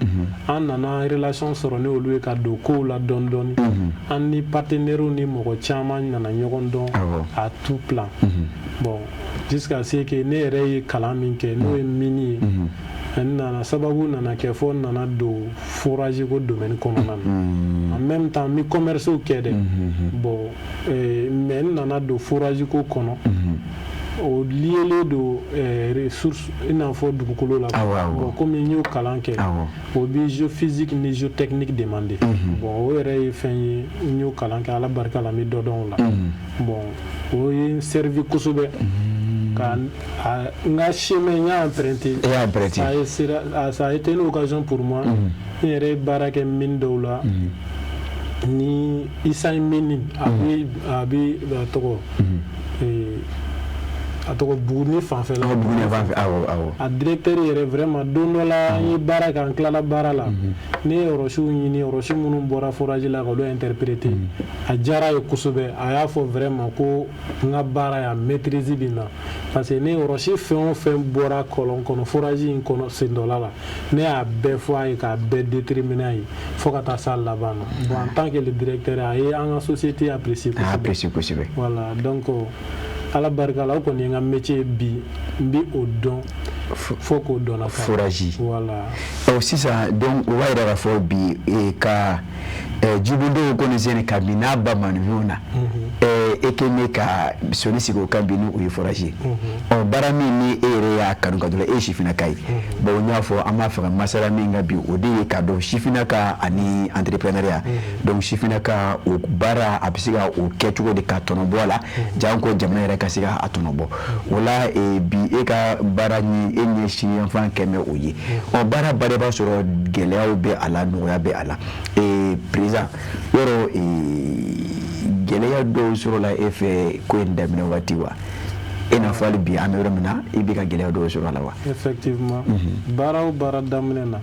an nana relation sɔrɔ ni olu ye ka don kow la dɔɔni dɔɔni an ni partenaires ni mɔgɔ caman nana ɲɔgɔn dɔn à tout plan bon jusqu'à ce que ne yɛrɛ ye kalan min kɛ n'o ye mini ye n nana sababu nana kɛ fɔ n nana don forage ko domaine kɔnɔna na en même temps mi commerce kɛ dɛ bon mais n nana don forage ko kɔnɔ o lié do ressources i n'a fɔ dugukolo la bon comme n y'o kalan kɛ o bi géophysique ni géotechnique demandé bon o yɛrɛ ye fɛn ye n y'o kalan kɛ ala barika la n bɛ dɔ dɔn o la bon o ye n servi kosɛbɛ ka n ka chemin n y'a emprunté ça a été une occasion pour moi n yɛrɛ ye baara kɛ mine dɔw la ni Isaï Meni a bɛ tɔgɔ a tɔgɔ Buguni fanfɛla a directeur yɛrɛ vraiment don dɔ la an ye baara kɛ an tilala baara la ne ye yɔrɔsiw ɲini yɔrɔsi minnu bɔra forage la k'olu interpréter a diyara ye kosɛbɛ a y'a fɔ vraiment ko n ka baara y'a maîtrise bɛ na parce que ne yɔrɔsi fɛn o fɛn bɔra kɔlɔn kɔnɔ forage in kɔnɔ sen dɔ la ne y'a bɛɛ fɔ a ye k'a bɛɛ déterminer a ye fo ka taa s'a laban na bon en tant que le directeur a ye an ka société apprécier kosɛbɛ voilà donc ala barika la o kɔni ye n ka métier bi n bɛ o dɔn fo k'o dɔn la forage voilà sisan donc o b'a yira k'a fɔ bi ka jugudenw kɔni sɛnɛ kabini n'a ba maninfinw na e kɛ ne ka sɔnni sigi o kan bi ni o ye forage ye baara min ni e yɛrɛ y'a kanu ka dɔrɔn e ye sifinnaka ye bon n y'a fɔ an b'a fɛ ka masala min kan bi o de ye k'a dɔn sifinnaka ani entrepreneuriat donc sifinnaka o baara a bɛ se ka o kɛ cogo de ka tɔnɔ bɔ a la jan ko jamana yɛrɛ ka se ka a tɔnɔ bɔ o la bi e ka baara ni e ɲɛsin yanfan kɛ mɛ o ye baara ba de b'a sɔrɔ gɛlɛyaw bɛ a la nɔgɔya bɛ a la président yɔrɔ gɛlɛya dɔw sɔrɔla e fɛ ko in daminɛ waati wa e n'a fɔ hali bi an bɛ yɔrɔ min na i bɛ ka gɛlɛya dɔw sɔrɔ a la wa effectivement baara o baara daminɛ na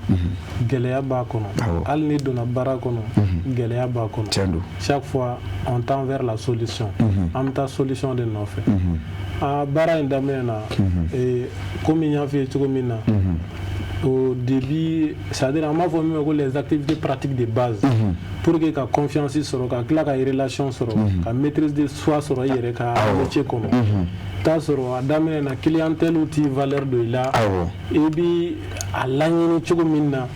gɛlɛya b'a kɔnɔ hali ni donna baara kɔnɔ gɛlɛya b'a kɔnɔ chaque fois on tend vers la solution an bɛ taa solution de nɔfɛ baara in daminɛ na komi n y'a f'i ye cogo min na au début, c'est-à-dire on m'a formé les activités pratiques de base pour que la confiance soit, que la relation soit, que la maîtrise de soi soit, que le métier comme t'a sɔrɔ a daminɛ na clientèle ti valeur dɔ i la i bi a laɲini cogo min na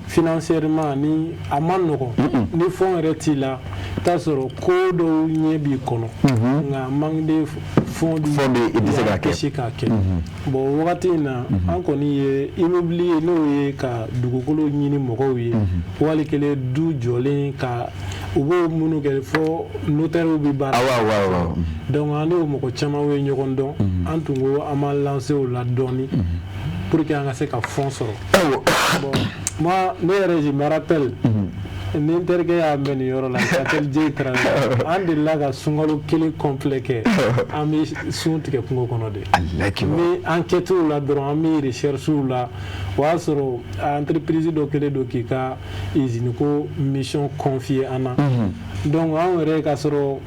financièrement ni a ma nɔgɔn ni fond yɛrɛ t'i la t'a sɔrɔ ko dɔw ɲɛ b'i kɔnɔ nka manque de fond bɛ kisi k'a kɛ bon wagati in na an kɔni ye immobilier n'o ye ka dugukolo ɲini mɔgɔw ye wali kelen du jɔlen ka u b'o minnu kɛ fɔ notaire bɛ baara donc an n'o mɔgɔ caman ye ɲɔgɔn dɔn an tun ko an ma lancer o la dɔɔni pour que an ka se ka fond sɔrɔ bon moi ne yɛrɛ je me rappelle ni n terikɛ y'a mɛn nin yɔrɔ la il s'appelle Djei Traoré an delila ka sunkalo kelen complet kɛ an bɛ sun tigɛ kungo kɔnɔ de ni enquêtew la dɔrɔn an bɛ recherchew la o y'a sɔrɔ entreprise dɔ kɛlen don k'i ka usine ko mission confier an na donc an yɛrɛ ka sɔrɔ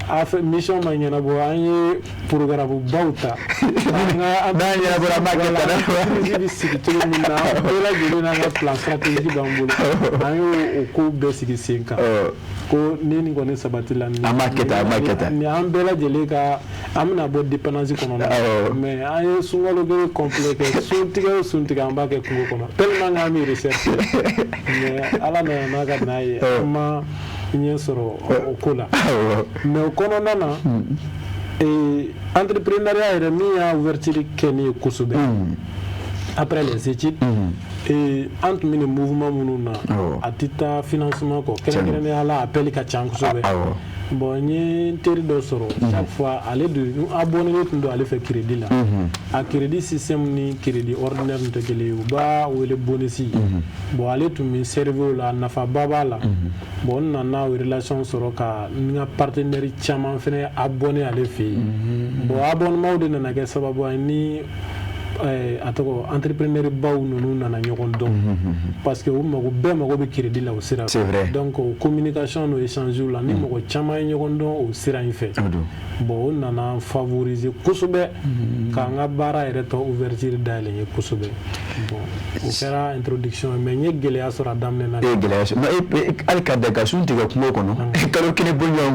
a fait mission ma ɲɛnabɔ an ye programme baw ta n'a ɲɛnabɔra an b'a kɛ tan bɛ sigi cogo min na bɛɛ lajɛlen n'an ka plan stratégique b'an bolo an y'o ko bɛɛ sigi sen kan ko ni nin kɔni sabatila ni an b'a kɛ tan ni an bɛɛ lajɛlen ka an bɛna bɔ dépendance kɔnɔ mais an ye sunkalo kelen complet kɛ suntigɛ o suntigɛ an b'a kɛ kungo kɔnɔ tellement k'an bɛ recherche mais ala nana n'a ka n'a ye an ma ɲɛ sɔrɔ o ko la mais o kɔnɔna na entrepreneuriat yɛrɛ min y'a ouverture kɛ ne ye kosɛbɛ après les études an tun bɛ nin mouvement minnu na a tɛ taa financement kɔ kɛrɛnkɛrɛnnenya la appel ka ca kosɛbɛ bon n ye n teri dɔ sɔrɔ chaque fois ale de abonné tun don ale fɛ crédit la a crédit système ni crédit ordinaire tɛ kelen ye u b'a wele bonus bon ale tun bɛ servi o la nafaba b'a la bon n nana o relation sɔrɔ ka n ka partenaire caman fana abonné ale fɛ yen bon abonnement de nana kɛ sababu ye ni a tɔgɔ entrepreneur baw ninnu nana ɲɔgɔn dɔn parce que bɛɛ mago bɛ crédit la o sira fɛ donc communication no échange la ni mɔgɔ caman ye ɲɔgɔn dɔn o sira in fɛ bon o nana favoriser kosɛbɛ k'an ka baara yɛrɛ tɔ ouverture dayɛlɛ n ye kosɛbɛ bon o kɛra introduction mais n ye gɛlɛya sɔrɔ a daminɛ na gɛlɛya sɔrɔ hali ka da ka sun tigɛ kungo kɔnɔ kalo kelen bɔ ɲɔgɔn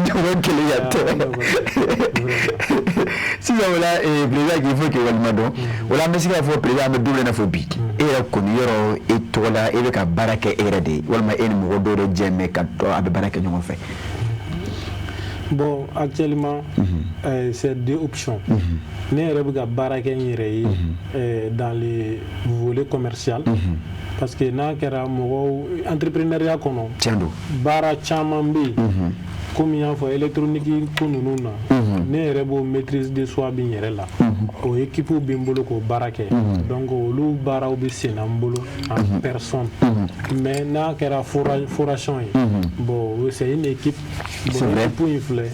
kɔ gɛlɛya tɛ sisan o la président k'i fo k'i walima dɔn o la an bɛ se k'a fɔ président an bɛ don min na fɔ bi e yɛrɛ kɔni yɔrɔ e tɔgɔ la e bɛ ka baara kɛ e yɛrɛ de ye walima e ni mɔgɔ dɔw de jɛ mɛ ka a bɛ baara kɛ ɲɔgɔn fɛ. Bon, actuellement, c'est deux options. Ne yɛrɛ bɛ ka baara kɛ n yɛrɛ ye dans le volet commercial parce que n'a kɛra mɔgɔw entrepreneuriat kɔnɔ baara caman bɛ yen komi n y'a fɔ électronique ko ninnu na ne yɛrɛ b'o maîtrise de soi bɛ n yɛrɛ la o équipe bɛ n bolo k'o baara kɛ donc olu baaraw bɛ sen na n bolo en personne mais n'a kɛra foration ye bon c'est une équipe bon équipe in filɛ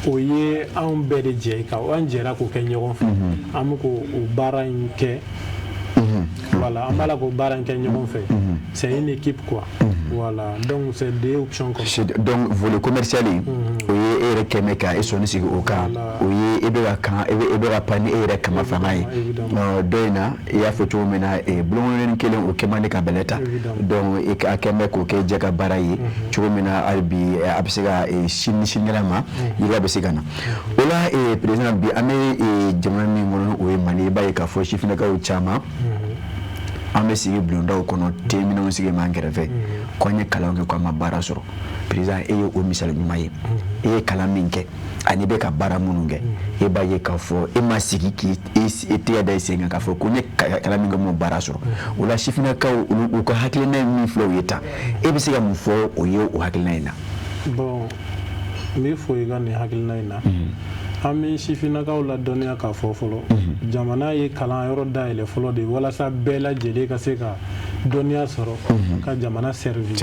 o ye anw bɛɛ de jɛ kan an jɛra k'o kɛ ɲɔgɔn fɛ an bɛ k'o baara in kɛ voilà an b'a la k'o baara in kɛ ɲɔgɔn fɛ c'est une équipe quoi voilà donc c'est deux options comme ça donc volet commercial o ye e yɛrɛ kɛmɛ ka e sɔnni sigi o kan o ye e bɛ ka kan e bɛ ka pan ni e yɛrɛ kama fanga ye dɔ in na i y'a fɔ cogo min na bulonkolonnin kelen o kɛ man di ka bɛlɛ ta donc e a kɛmɛ k'o kɛ jɛ ka baara ye cogo min na hali bi a bɛ se ka sinikɛnɛ ma yiriwa bɛ se ka na o la président bi an bɛ jamana min kɔnɔ o ye Mali i b'a ye k'a fɔ sifinnakaw caman an bɛ sigi bulondaw kɔnɔ ten minɛnw sigi man kɛrɛfɛ ko an ye kalan kɛ ko an ma baara sɔrɔ président e ye o misali ɲuman ye e ye kalan min kɛ ani bɛ ka baara minnu kɛ e b'a ye k'a fɔ e ma sigi k'i tɛgɛ da i sen kan k'a fɔ ko n ye kalan min kɛ m'o baara sɔrɔ o la sifinnakaw u ka hakilina ye min filɛ u ye tan e bɛ se ka mun fɔ o ye o hakilina in na. bon n bɛ fɔ i ka nin hakilina in na an bɛ sifinnakaw ladɔnniya k'a fɔ fɔlɔ jamana ye kalan yɔrɔ dayɛlɛ fɔlɔ de walasa bɛɛ lajɛlen ka se ka dɔnniya sɔrɔ ka jamana servir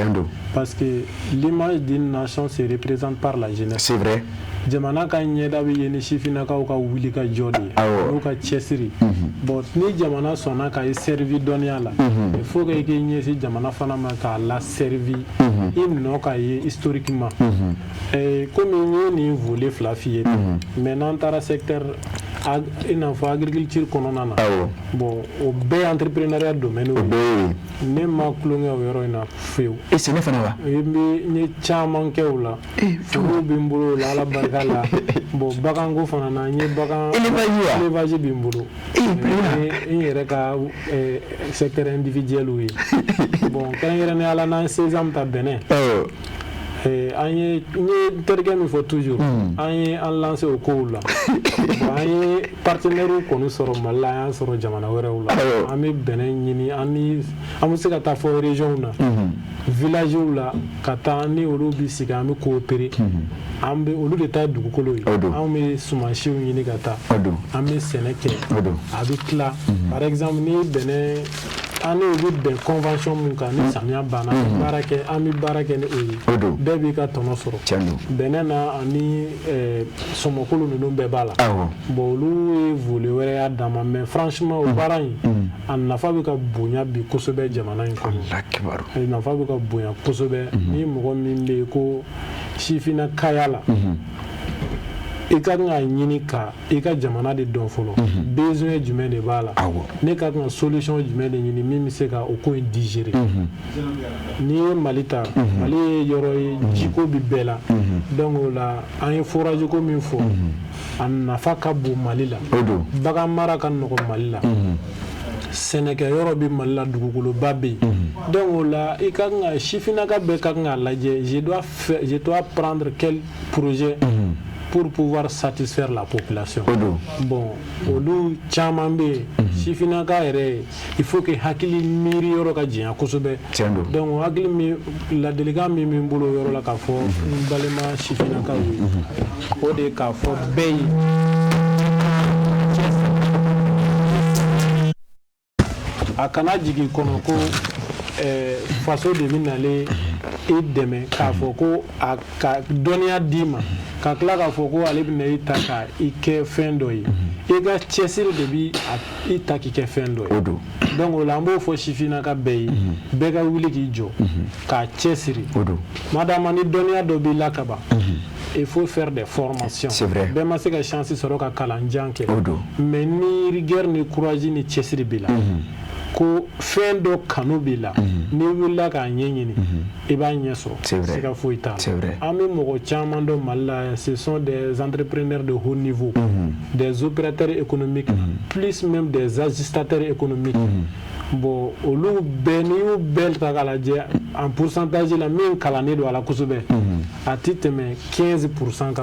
parce que l'image d'une nation se représente par la jeunesse. C'est vrai. jamana ka ɲɛda bɛ ye ni sifinnakaw ka wuli ka jɔ de ye n'u ka cɛsiri bon ni jamana sɔnna ka i servi dɔnniya la il faut que i k'i ɲɛsin jamana fana ma k'a la servi i nɔ ka ye historiquement komi n ye nin volet fila f'i ye mais n'an taara secteur i n'a fɔ agriculture kɔnɔna na bon o bɛɛ entrepreneuriat domaine ne ma kulonkɛ o yɔrɔ in na fewu sɛnɛ fana wa n ye caman kɛ o la forow bɛ n bolo o la ala barika la bon baganko fana na n ye bagan élevage bɛ n bolo n yɛrɛ ka secteur individuel ye bon kɛrɛnkɛrɛnnenya la n'an 16 ans ta bɛnɛ an ye terikɛ min fɔ toujours an ye an lancé o kow la an ye partenaires kɔni sɔrɔ Mali la an y'an sɔrɔ jamana wɛrɛw la an bɛ bɛnɛ ɲini an bɛ se ka taa fɔ région na villagew la ka taa ni olu bɛ sigi an bɛ coopérer an bɛ olu de ta dugukolo ye an bɛ sumansiw ɲini ka taa an bɛ sɛnɛ kɛ a bɛ tila par exemple ni bɛnɛ an n'olu bɛn convention mun kan ni samiya banna an bɛ baara kɛ ni o ye bɛɛ b'i ka tɔnɔ sɔrɔ bɛnɛ na ani sɔmɔkolo ninnu bɛɛ b'a la bon olu ye volet wɛrɛ y'a dan ma mais franchement o baara in a nafa bɛ ka bonya bi kosɛbɛ jamana in kɔnɔ a nafa bɛ ka bonya kosɛbɛ ni mɔgɔ min bɛ yen ko sifinnakaya la i ka kan ka ɲini ka i ka jamana de dɔn fɔlɔ besoin jumɛn de b'a la ne ka kan ka solution jumɛn de ɲini min bɛ se ka o ko in digérer n'i ye Mali ta Mali ye yɔrɔ ye jiko bɛ bɛɛ la donc o la an ye forage ko min fɔ a nafa ka bon Mali la bagan mara ka nɔgɔ Mali la sɛnɛkɛ yɔrɔ bɛ Mali la dugukoloba bɛ yen donc o la i ka kan ka sifinnaka bɛɛ ka kan ka lajɛ je dois prendre quel projet pour pouvoir satisfaire la population. Bon, olu caman bɛ yen sifinnaka yɛrɛ il faut que hakili miiri yɔrɔ ka janya kosɛbɛ donc hakili min ladilikan min bɛ n bolo yɔrɔ la k'a fɔ n balima sifinnakaw ye o de ye k'a fɔ bɛɛ ye a kana jigin kɔnɔ ko faso de bɛ nalen i dɛmɛ k'a fɔ ko a ka dɔnniya d'i ma ka tila k'a fɔ ko ale bɛna i ta ka i kɛ fɛn dɔ ye i ka cɛsiri de bi i ta k'i kɛ fɛn dɔ ye donc o la an b'o fɔ sifinnaka bɛɛ ye bɛɛ ka wuli k'i jɔ k'a cɛsiri madama ni dɔnniya dɔ b'i la ka ban il faut faire des formations bɛɛ ma se ka chance sɔrɔ ka kalanjan kɛ mais ni rigueur ni courage ni cɛsiri b'i la ko fɛn dɔ kanu b'i la n'i wulila k'a ɲɛɲini i b'a ɲɛ sɔrɔ siga foyi t'a la an bɛ mɔgɔ caman dɔn Mali la ce sont des entrepreneurs de haut niveau des opérateurs économiques plus même des ajustateurs économiques bon olu bɛɛ n'i y'u bɛɛ ta k'a lajɛ en pourcentage la min kalannen don a la kosɛbɛ a ti tɛmɛ 15% kan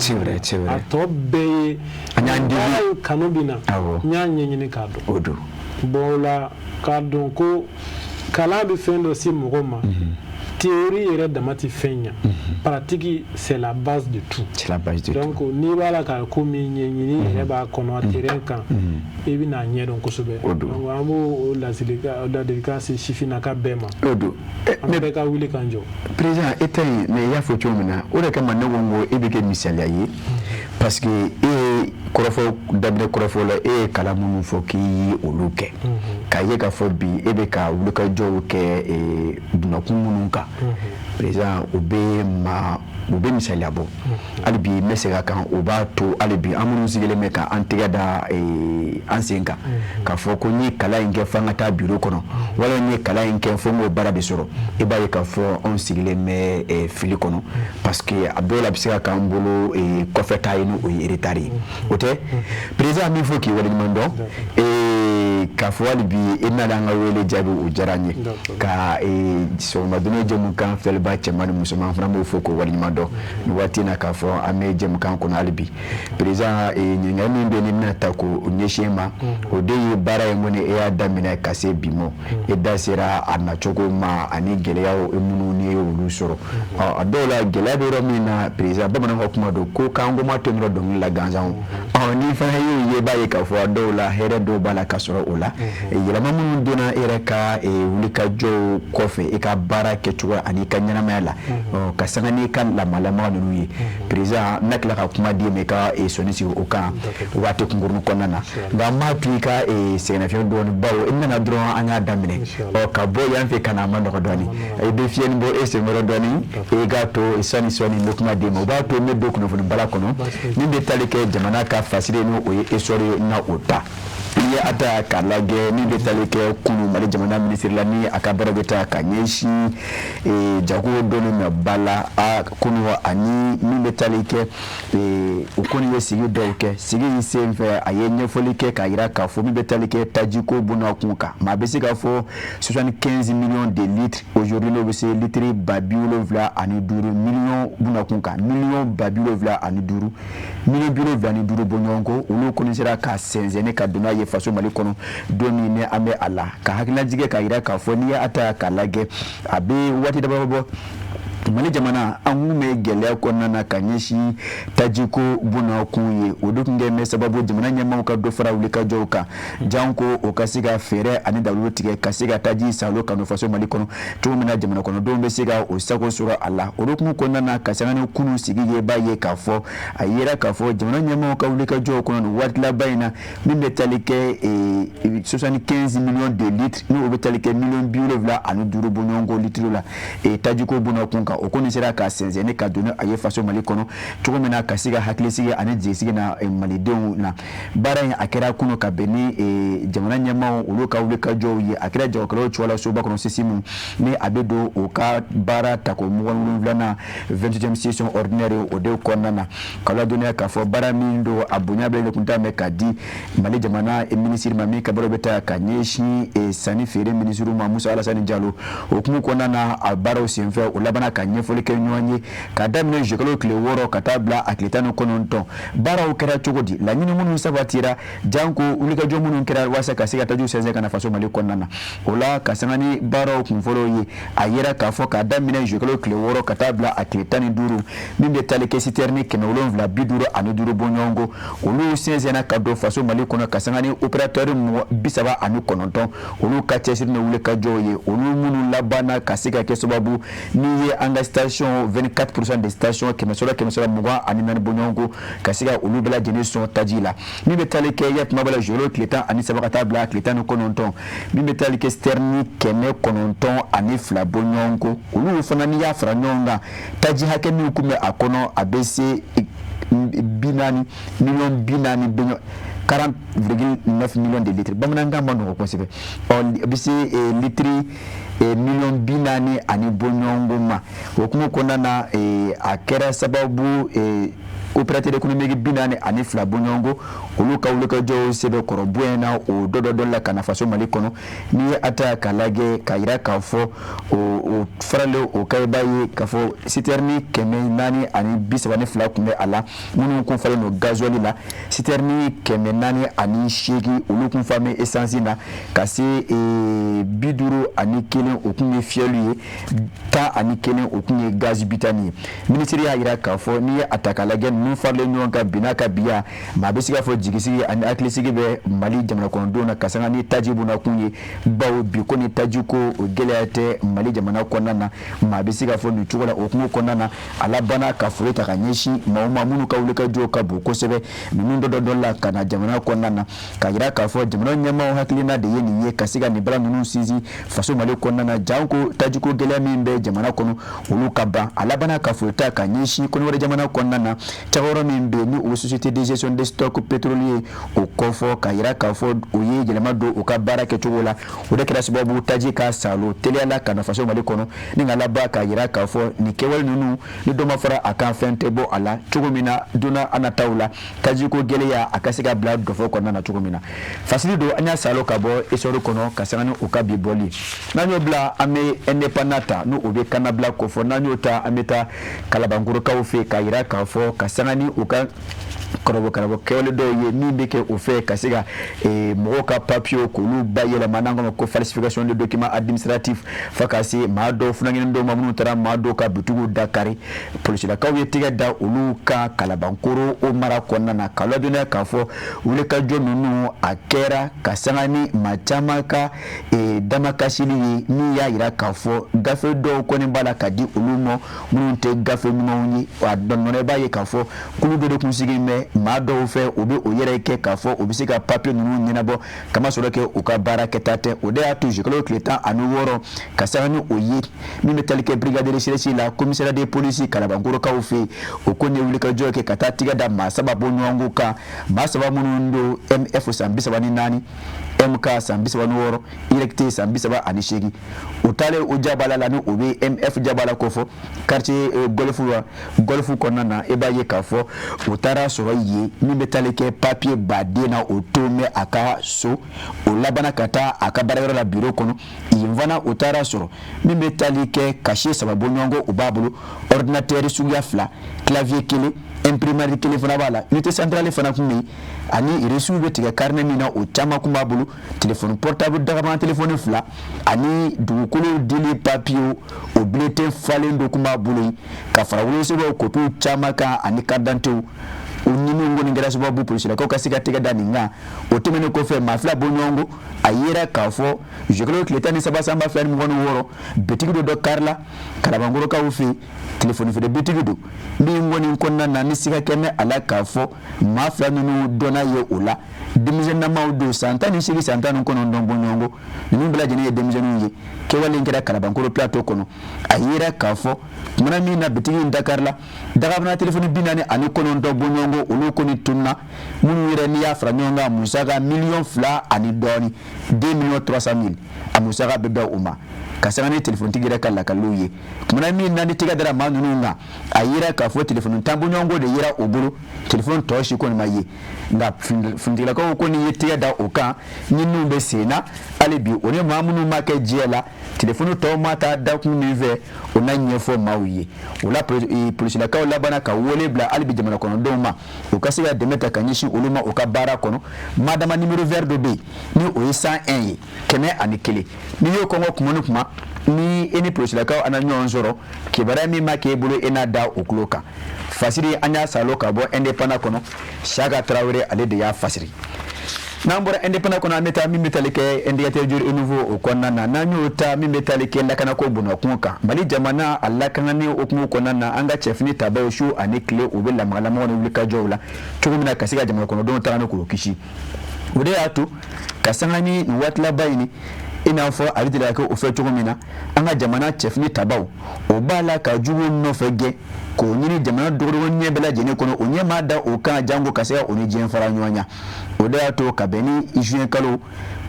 a tɔ bɛɛ ye baara in kanu bɛ na n y'a ɲɛɲini k'a dɔn bon o la k'a dɔn ko kalan bɛ fɛn dɔ se mɔgɔ ma théorie yɛrɛ dama tɛ fɛn ɲa pratique c'est la base de tout donc n'i b'a la ka ko min ɲɛɲini yɛrɛ b'a kɔnɔ a terrain kan i bɛ n'a ɲɛdɔn kosɛbɛ donc an b'o ladilikan se sifinnaka bɛɛ ma an bɛɛ ka wuli k'an jɔ président e ta yen mais i y'a fɔ cogo min na o de kama ne ko n ko e bɛ kɛ misaliya ye parce que e ye kɔrɔfɔ daminɛ kɔrɔfɔ la e ye kalan minnu fɔ k'i ye olu kɛ k'a ye k'a fɔ bi e bɛ ka wulikajɔw kɛ dunnakun minnu kan président o bɛ misaliya bɔ hali bi n bɛ segin a kan o b'a to hali bi an minnu sigilen bɛ k'an tɛgɛ da an sen kan k'a fɔ ko n ye kalan in kɛ fo an ka taa bureau kɔnɔ wala n ye kalan in kɛ fo n k'o baara de sɔrɔ i b'a ye k'a fɔ anw sigilen bɛ fili kɔnɔ parce que a dɔw la a bɛ se ka k'an bolo kɔfɛ ta ye ni o ye retard ye o tɛ président min fɔ k'i waleɲuman dɔn k'a fɔ hali bi i nana an ka wele jaabi o diyara n ye ka sɔgɔmadonnaw jɛmukan filɛliba cɛman ni musoman fana b'o fɔ k'o waleɲuman dɔn nin waati in na k'a fɔ an bɛ jɛmukan kɔnɔ hali bi président ɲininkali min bɛ ni bɛna ta k'o ɲɛsin ma o de ye baara in kɔni e y'a daminɛ ka se bi ma e da sera a nacogo ma ani gɛlɛyaw minnu ni olu sɔrɔ a dɔw la gɛlɛya bɛ yɔrɔ min na président bamananw ka kuma don ko k'an ko ma to dɔrɔn dɔnkili la gansan ni fana y'o ye i b'a ye k'a fɔ a dɔw la hɛrɛ dɔw b'a la ka sɔrɔ sɔrɔ o la yɛlɛma minnu donna e yɛrɛ ka wulikajɔw kɔfɛ e ka baara kɛcogo ani ka ɲɛnamaya la ka sanga ni ka lamalama ninnu ye président n'a tila ka kuma di mais ka sɔnni sigi o kan waati kunkurunin kɔnɔna na nka an m'a to i ka sɛgɛnnafiɲɛ dɔɔni bawo i nana dɔrɔn an y'a daminɛ ka bɔ yan fɛ ka na a ma nɔgɔ dɔɔni i bɛ fiɲɛni bɔ e senkɔrɔ dɔɔni e k'a to sɔnni n bɛ kuma di ma o b'a to n bɛ don kunnafoni bala kɔnɔ min bɛ tali kɛ jamana ka fasiri n'o ye histoire ye na o ta ni ye a ta k'a lajɛ min bɛ tali kɛ kunu Mali jamana minisiri la ni a ka baara bɛ taa ka ɲɛsin jago dɔɔni mɛ ba la kunu ani min bɛ tali kɛ o kɔni ye sigi dɔw kɛ sigi in sen fɛ a ye ɲɛfɔli kɛ k'a jira k'a fɔ min bɛ tali kɛ tajiko bonna kun kan maa bɛ se k'a fɔ 75 millions de litres aujourd'hui n'o bɛ se litiri 75 millions bonna kun kan millions 75 millions 75 bɔ ɲɔgɔn kɔ olu kɔni sera ka sɛnsɛnni ka donna ye faso Mali kɔnɔ don min ne an bɛ a la ka hakililajigɛ k'a jira k'a fɔ n'i ye a ta k'a lajɛ a bɛ waati dama bɔ Mali jamana an kun bɛ gɛlɛya kɔnɔna na ka ɲɛsin tajiko bonna kun ye o de tun bɛ sababu jamana ɲɛmaaw ka dɔ fara wulikajɔw kan jan ko o ka se ka fɛɛrɛ ani dawulo tigɛ ka se ka taji salo kanu faso Mali kɔnɔ cogo min na jamana kɔnɔdenw bɛ se ka o sago sɔrɔ a la o de kun kɔnɔna na ka sanga ni kunu sigi ye b'a ye k'a fɔ a yera k'a fɔ jamana ɲɛmaaw ka wulikajɔw kɔnɔ nin waati laban in na min bɛ tali kɛ 75 millions de litres n'o bɛ tali kɛ millions 75 bɔ ɲɔgɔn kɔ litiri la tajiko bonna kun kan o kɔni sera ka sɛnsɛnni ka donna a ye faso Mali kɔnɔ cogo min na ka se ka hakilisigi ani jigisigi na malidenw na baara in a kɛra kunu ka bɛn ni jamana ɲɛmaaw olu ka wulikajɔw ye a kɛra jagokɛlaw cogo la soba kɔnɔ sisimu ni a bɛ don o ka baara tako 27nan 28e session ordinaire o de kɔnɔna na ka ladɔnniya k'a fɔ baara min don a bonya bɛ de kun t'a mɛn ka di Mali jamana minisiri ma min ka baara bɛ taa ka ɲɛsin sanni feere minisiri ma Musa Alasani Jalo o hukumu kɔnɔna na a baaraw senfɛ o labana ka ɲɛfɔli kɛ ɲɔgɔn ye ka daminɛ jɛkalo tile 6 ka taa bila a tile 19 baaraw kɛra cogo di laɲini minnu sabatira janko wulikajɔ minnu kɛra walasa ka se ka tajiw sɛnsɛn ka na faso Mali kɔnɔna na o la ka sanga ni baaraw kunfɔlɔw ye a yera k'a fɔ ka daminɛ jɛkalo tile 6 ka taa bila a tile 15 min bɛ tali kɛ citerne 755 bɔ ɲɔgɔn kɔ olu sɛnsɛnna ka don faso Mali kɔnɔ ka sanga ni opérateur 39 olu ka cɛsiri ni wulikajɔw ye olu minnu labanna ka se ka kɛ sababu ni ye an ka station 24% de station 100 ani nani bɔ ɲɔgɔn kɔ ka se ka olu bɛɛ lajɛlen sɔn taji la min bɛ tali kɛ ya tuma bɛɛ la jolo tile 17 ka taa bila tile 19 min bɛ tali kɛ citerne 192 bɔ ɲɔgɔn kɔ olu fana ni y'a fara ɲɔgɔn kan taji hakɛ min kun bɛ a kɔnɔ a bɛ se 40 millions 40,9 millions de litres bamanankan ma nɔgɔ kosɛbɛ a bɛ se litiri millions 40 ani bɔ ɲɔgɔn kɔ ma o hukumu kɔnɔna na a kɛra sababu opérateur économique 42 bɔ ɲɔgɔn kɔ olu ka wulikajɔw sɛbɛn kɔrɔ bonya na o dɔ la ka na faso Mali kɔnɔ ni ye a ta k'a lajɛ ka jira k'a fɔ o faralen o ka i b'a ye k'a fɔ citerne 432 kun bɛ a la minnu kun falen don gasoil la citerne 408 olu kun falen bɛ essence na ka se 51 o kun ye fiyɛli ye 11 o kun ye gaz butane ye ministère y'a jira k'a fɔ ni ye a ta k'a lajɛ ninnu faralen ɲɔgɔn kan binna ka biya maa bɛ se k'a fɔ jigisigi ani hakilisigi bɛ Mali jamana kɔnɔdenw na ka sanga ni taji bonna kun ye bawo bi ko ni taji ko o gɛlɛya tɛ Mali jamana kɔnɔna na maa bɛ se k'a fɔ nin cogo la o hukumu kɔnɔna na a labanna ka foli ta ka ɲɛsin maa o maa minnu ka wulikajɔw ka bon kosɛbɛ ninnu dɔ la ka na jamana kɔnɔna na ka jira k'a fɔ jamana ɲɛmaaw hakilina de ye nin ye ka se ka nin baara ninnu sinsin faso Mali kɔnɔna na janko tajiko gɛlɛya min bɛ jamana kɔnɔ olu ka ban a labanna ka foli ta ka ɲɛsin kɔnɔwɛrɛ jamana kɔnɔna na cɛkɔrɔba min bɛ ni o société de gestion des stocks pétroliers o kɔfɔ ka jira k'a fɔ o ye yɛlɛma don o ka baara kɛcogo la o de kɛra sababu taji ka salo teliya la ka na faso Mali kɔnɔ ni ka laban ka jira k'a fɔ nin kɛwale ninnu ni dɔ ma fara a kan fɛn tɛ bɔ a la cogo min na donna an nataw la tajiko gɛlɛya a ka se ka bila dɔfɔ kɔnɔna na cogo min na fasili don an y'a salo ka bɔ histoire kɔnɔ ka sanga ni o ka bi bɔli n'an y'o bila an bɛ indépendant ta n'o o bɛ kannabila ko fɔ n'an y'o ta an bɛ taa kalabankorokaw fɛ ka jira k'a fɔ ka sanga ni o ka karabo kewale do ye min be ke o fait ka siga mo ka papier ko lu bayela manango ko falsification de documents administratifs fakasi ma do funangin do mamunu tara ma do ka bitugu dakari police la kaw ye tiga da olu ka kalabankoro o mara konna na kaloduna ka fo ule ka jonunu akera kasangani machama ka dama kasili ni ya ira ka fo gafe do ko ne bala ka di ulumo munte gafe munoni wa donone baye ka fo kulu do kunsigi me ma do fe obi oyere ke ka fo obi sika papier nunu nyinabo kama solo ke o ka bara ketate o de atu jikolo kleta anu woro kasangani oyi mi metalike brigade de chiresi la commissariat de police kalabangoro ka ofi o konne wuli ka joke kata tiga da masaba bonwangu ka masaba munundo mf sambisa bani nani MK sambisa bani woro electe sambisa ba anishegi utale ujabala la no obi mf jabala kofo quartier golfu konana ebaye kafo utara so yi mi metalike papier badena otome aka so o labana kata akabara la bureau kono yimvana utara so mi metalike caché sababu nyongo ubabulu ordinateur sugia fla clavier kele imprimeur kele fana bala unité centrale fana kumi ani reçu be tiga carnet mina o chama kuma bulu téléphone portable daga téléphone fla ani dukulu dili papier o bulletin falendo kuma bulu ka fara wolo sebo ko tu chama ka ani carte unini ngoni ngara sababu police la ko kasika tiga daninga otemene ko fe mafla bonyongo ayera kafo jekolo kletani sabasamba flan ngono woro betigido do karla kalabangoro ka ufi telefoni fe de betigido mi ngoni konna na nisika kene ala kafo mafla nunu dona ye ula dimizen na maudo santani sigi santani kono ndongo nyongo ni mbla jeni ye dimizen ye ke wale ngara kalabangoro plateau kono ayera kafo mona mi na betigi ndakarla daga bana telefoni binani ani kono ndongo nyongo ulu koni tunna munu yere ni ya franyonga musaga million fla ani doni 2,300,000 amusaga bebe uma kasangani telefoni tigira kala kaluye kumana mi nani tiga dara manununga ayira ka fo telefoni tambu nyongo de yira oburu telefoni toshi ko maye nga fundila ko ko ni yetiga da oka nyinu be sena alibi one mamunu make jela telefoni to mata da ku nive ona nyefo mawuye ola police la ka ola bana ka wole bla alibi jamana kono doma okasiga demeta kanyishi uluma okabara kono madama numéro vert de B ni o 101 kene anikele ni yo kongo kumonu kuma ni eni police la ka ananyo nzoro kibara mi make bulu ena da okloka fasiri anya saloka bo independant kono Chaga Traoré ale de ya fasiri nambora independant kono ameta mi metalike indicateur jour nouveau okonna na nanyo ta mi metalike lakana ko bono kunka mali jamana alla kana ni okumu konna na anga chefni tabayo shu anikle obela malama wona wulika jowla chugumina kasiga jamana kono don tarano ko kishi ode atu kasangani watla bayini ina fo alidila ko ofe chugumina anga jamana chefni tabaw obala ka juwo no fege ko nyini jamana dogoro nye bela jene kono onye mada oka jango kasea oni jen fara nyonya oda to kabeni ijuen kalo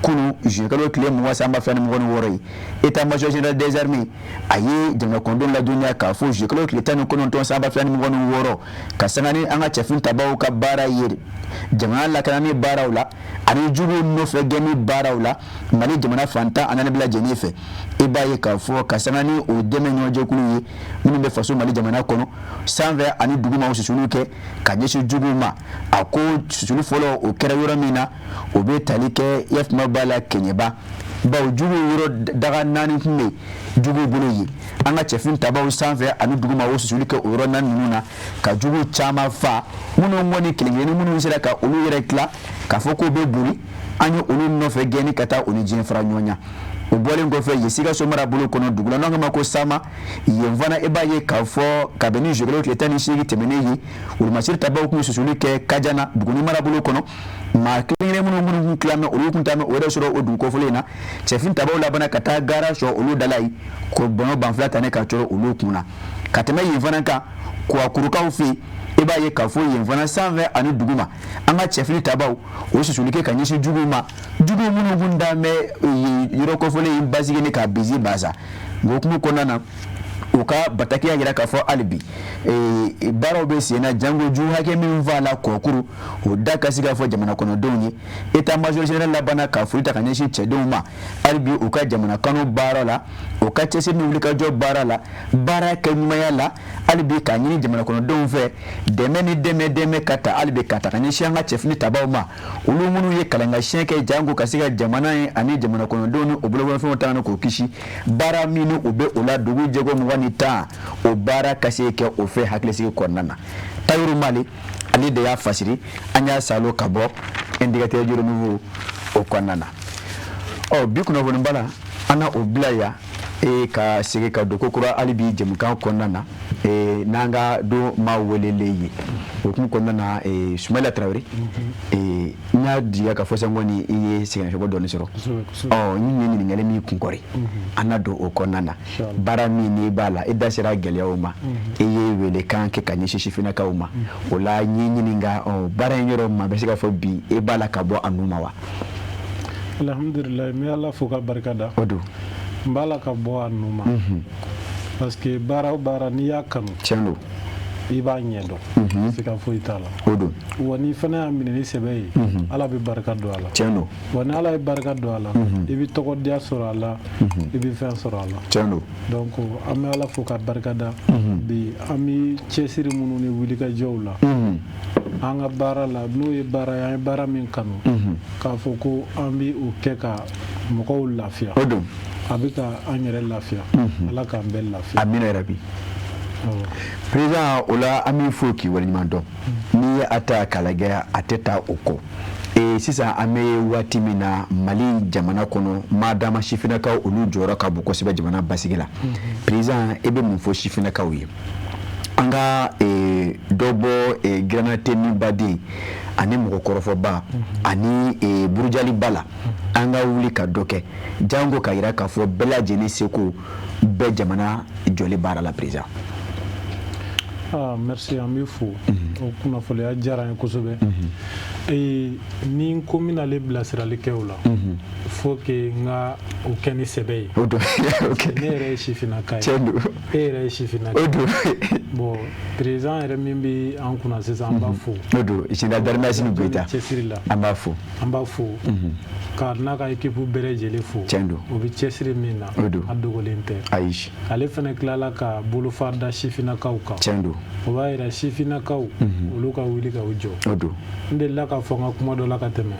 kunu ijuen kalo kle mo wasamba fani mo wono wori eta major général des armées aye jamana kondon la dunya ka fo ijuen kalo kle tanu kono ton samba fani mo wono woro kasangani anga chefni tabaw ka bara yeri jamana la kanani barawla ani jugo no fege ni barawla mali jamana fanta anani bela jene fe ibaye ka fo kasangani o deme nyoje kulu munu be faso mali jamana kono sanve ani duguma o susuluke kanyeshi juguma ako susulu folo o kera yoro mina o be talike yef mabala kenyeba ba jugu yoro daga nani kume jugu buluyi anga chefin tabaw sanve ani duguma o susuluke o yoro nan nuna ka jugu chama fa munu ngoni kilingeni munu wisira ka olu yere kla ka foko be buri anyo olu no fe geni kata oni jin fra nyonya o bole ngofe yesiga so mara bulu kono dugula no ngama ko sama yemvana ebaye ka fo kabeni jogolo kletani shigi temeneyi ul masir tabaw ku susuluke kajana duguni mara bulu kono ma klingere munu klame olu kuntame o resoro o dun ko fulena chefin tabaw labana kata gara so olu dalai ko bono banflata ne ka choro olu kuna kateme yemvana ka ko akuruka ufi ebaye ka fo yemvana 120 ani duguma anga chefin tabaw o susuluke kanyishi juguma jugu munu gunda me yiro ko fole basige ne ka bizi baza ngokumu konana u ka batakiya yira k'a fɔ hali bi baaraw bɛ sen na jango ju hakɛ min f'a la kɔkuru o da ka se k'a fɔ jamana kɔnɔdenw ye état major général labanna ka foli ta ka ɲɛsin cɛdenw ma hali bi u ka jamana kanu baara la u ka cɛsiri ni wulikajɔ baara la baara kɛ ɲumanya la hali bi k'a ɲini jamana kɔnɔdenw fɛ dɛmɛ ni dɛmɛ ka ta hali bi ka ta ka ɲɛsin an ka cɛfini tabaw ma olu minnu ye kalankasiɲɛ kɛ jango ka se ka jamana ye ani jamana kɔnɔdenw ni o bolokɔnɔfɛnw ta ni k'o kisi baara min ni u bɛ o la dugu jɛgo 20 o baara ka se kɛ o fɛ hakilisigi kɔnɔna na Tayiru Mali ale de y'a fasiri an y'a salo ka bɔ indicateur juru nouveau o kɔnɔna na bi kunnafoni bala ana o bila ya ka sigi ka doko kura hali bi jɛmukan kɔnɔna na n'an ka do ma welele ye o kuma kɔnɔna na Sumaila Traoré n y'a diya ka fɔ sisan kɔni i ye sɛgɛnnafiɲɛbɔ dɔɔni sɔrɔ n ye ɲininkali min kunkɔri an na don o kɔnɔna na baara min n'i b'a la i da sera gɛlɛyaw ma i ye welekan kɛ ka ɲɛsin sifinnakaw ma o la n ye ɲininka baara in yɔrɔ ma bɛ se ka fɔ bi i b'a la ka bɔ a nu ma wa alhamdulilayi n bɛ Ala fo ka barika da o don n b'a la ka bɔ a nu ma parce que baara o baara n'i y'a kanu tiɲɛ don i b'a ɲɛ dɔn siga foyi t'a la o don wa ni fana y'a minɛ ni sɛbɛ ye Ala bɛ barika don a la tiɲɛ don wa ni Ala ye barika don a la i bɛ tɔgɔdiya sɔrɔ a la i bɛ fɛn sɔrɔ a la tiɲɛ don donc an bɛ Ala fo ka barika da bi an bɛ cɛsiri minnu ni wulikajɔw la an ka baara la n'o ye baara ye an ye baara min kanu k'a fɔ ko an bɛ o kɛ ka mɔgɔw lafiya o don a bɛ ka an yɛrɛ lafiya Ala k'an bɛɛ lafiya amina yarabi président o la an b'i fo k'i waleɲuman dɔn n'i ye a ta k'a lajɛ a tɛ taa o kɔ sisan an bɛ waati min na Mali jamana kɔnɔ maa dama sifinnakaw olu jɔyɔrɔ ka bon kosɛbɛ jamana basigi la président e bɛ mun fɔ sifinnakaw ye an ka dɔ bɔ Granateni Baden ani mɔgɔkɔrɔfɔba ani burujaliba la an ka wuli ka dɔ kɛ jango ka yira k'a fɔ bɛɛ lajɛlen seko bɛɛ jamana jɔli baara la président merci an b'i fo o kunnafoniya diyara n ye kosɛbɛ ni n ko n bɛna ale bilasirali kɛ o la faut que n ka o kɛ ni sɛbɛ ye ne yɛrɛ ye sifinnaka ye e yɛrɛ ye sifinnaka ye bon président yɛrɛ min bɛ an kunna sisan an b'a fo o don général Darmeyassini Goyita cɛsiri la an b'a fo ka n'a ka équipe bɛɛ lajɛlen fo o bɛ cɛsiri min na a dogolen tɛ ayi ale fana tilala ka bolofa da sifinnakaw kan o b'a jira sifinnakaw olu ka wuli ka o jɔ n delila k'a fɔ n ka kuma dɔ la ka tɛmɛ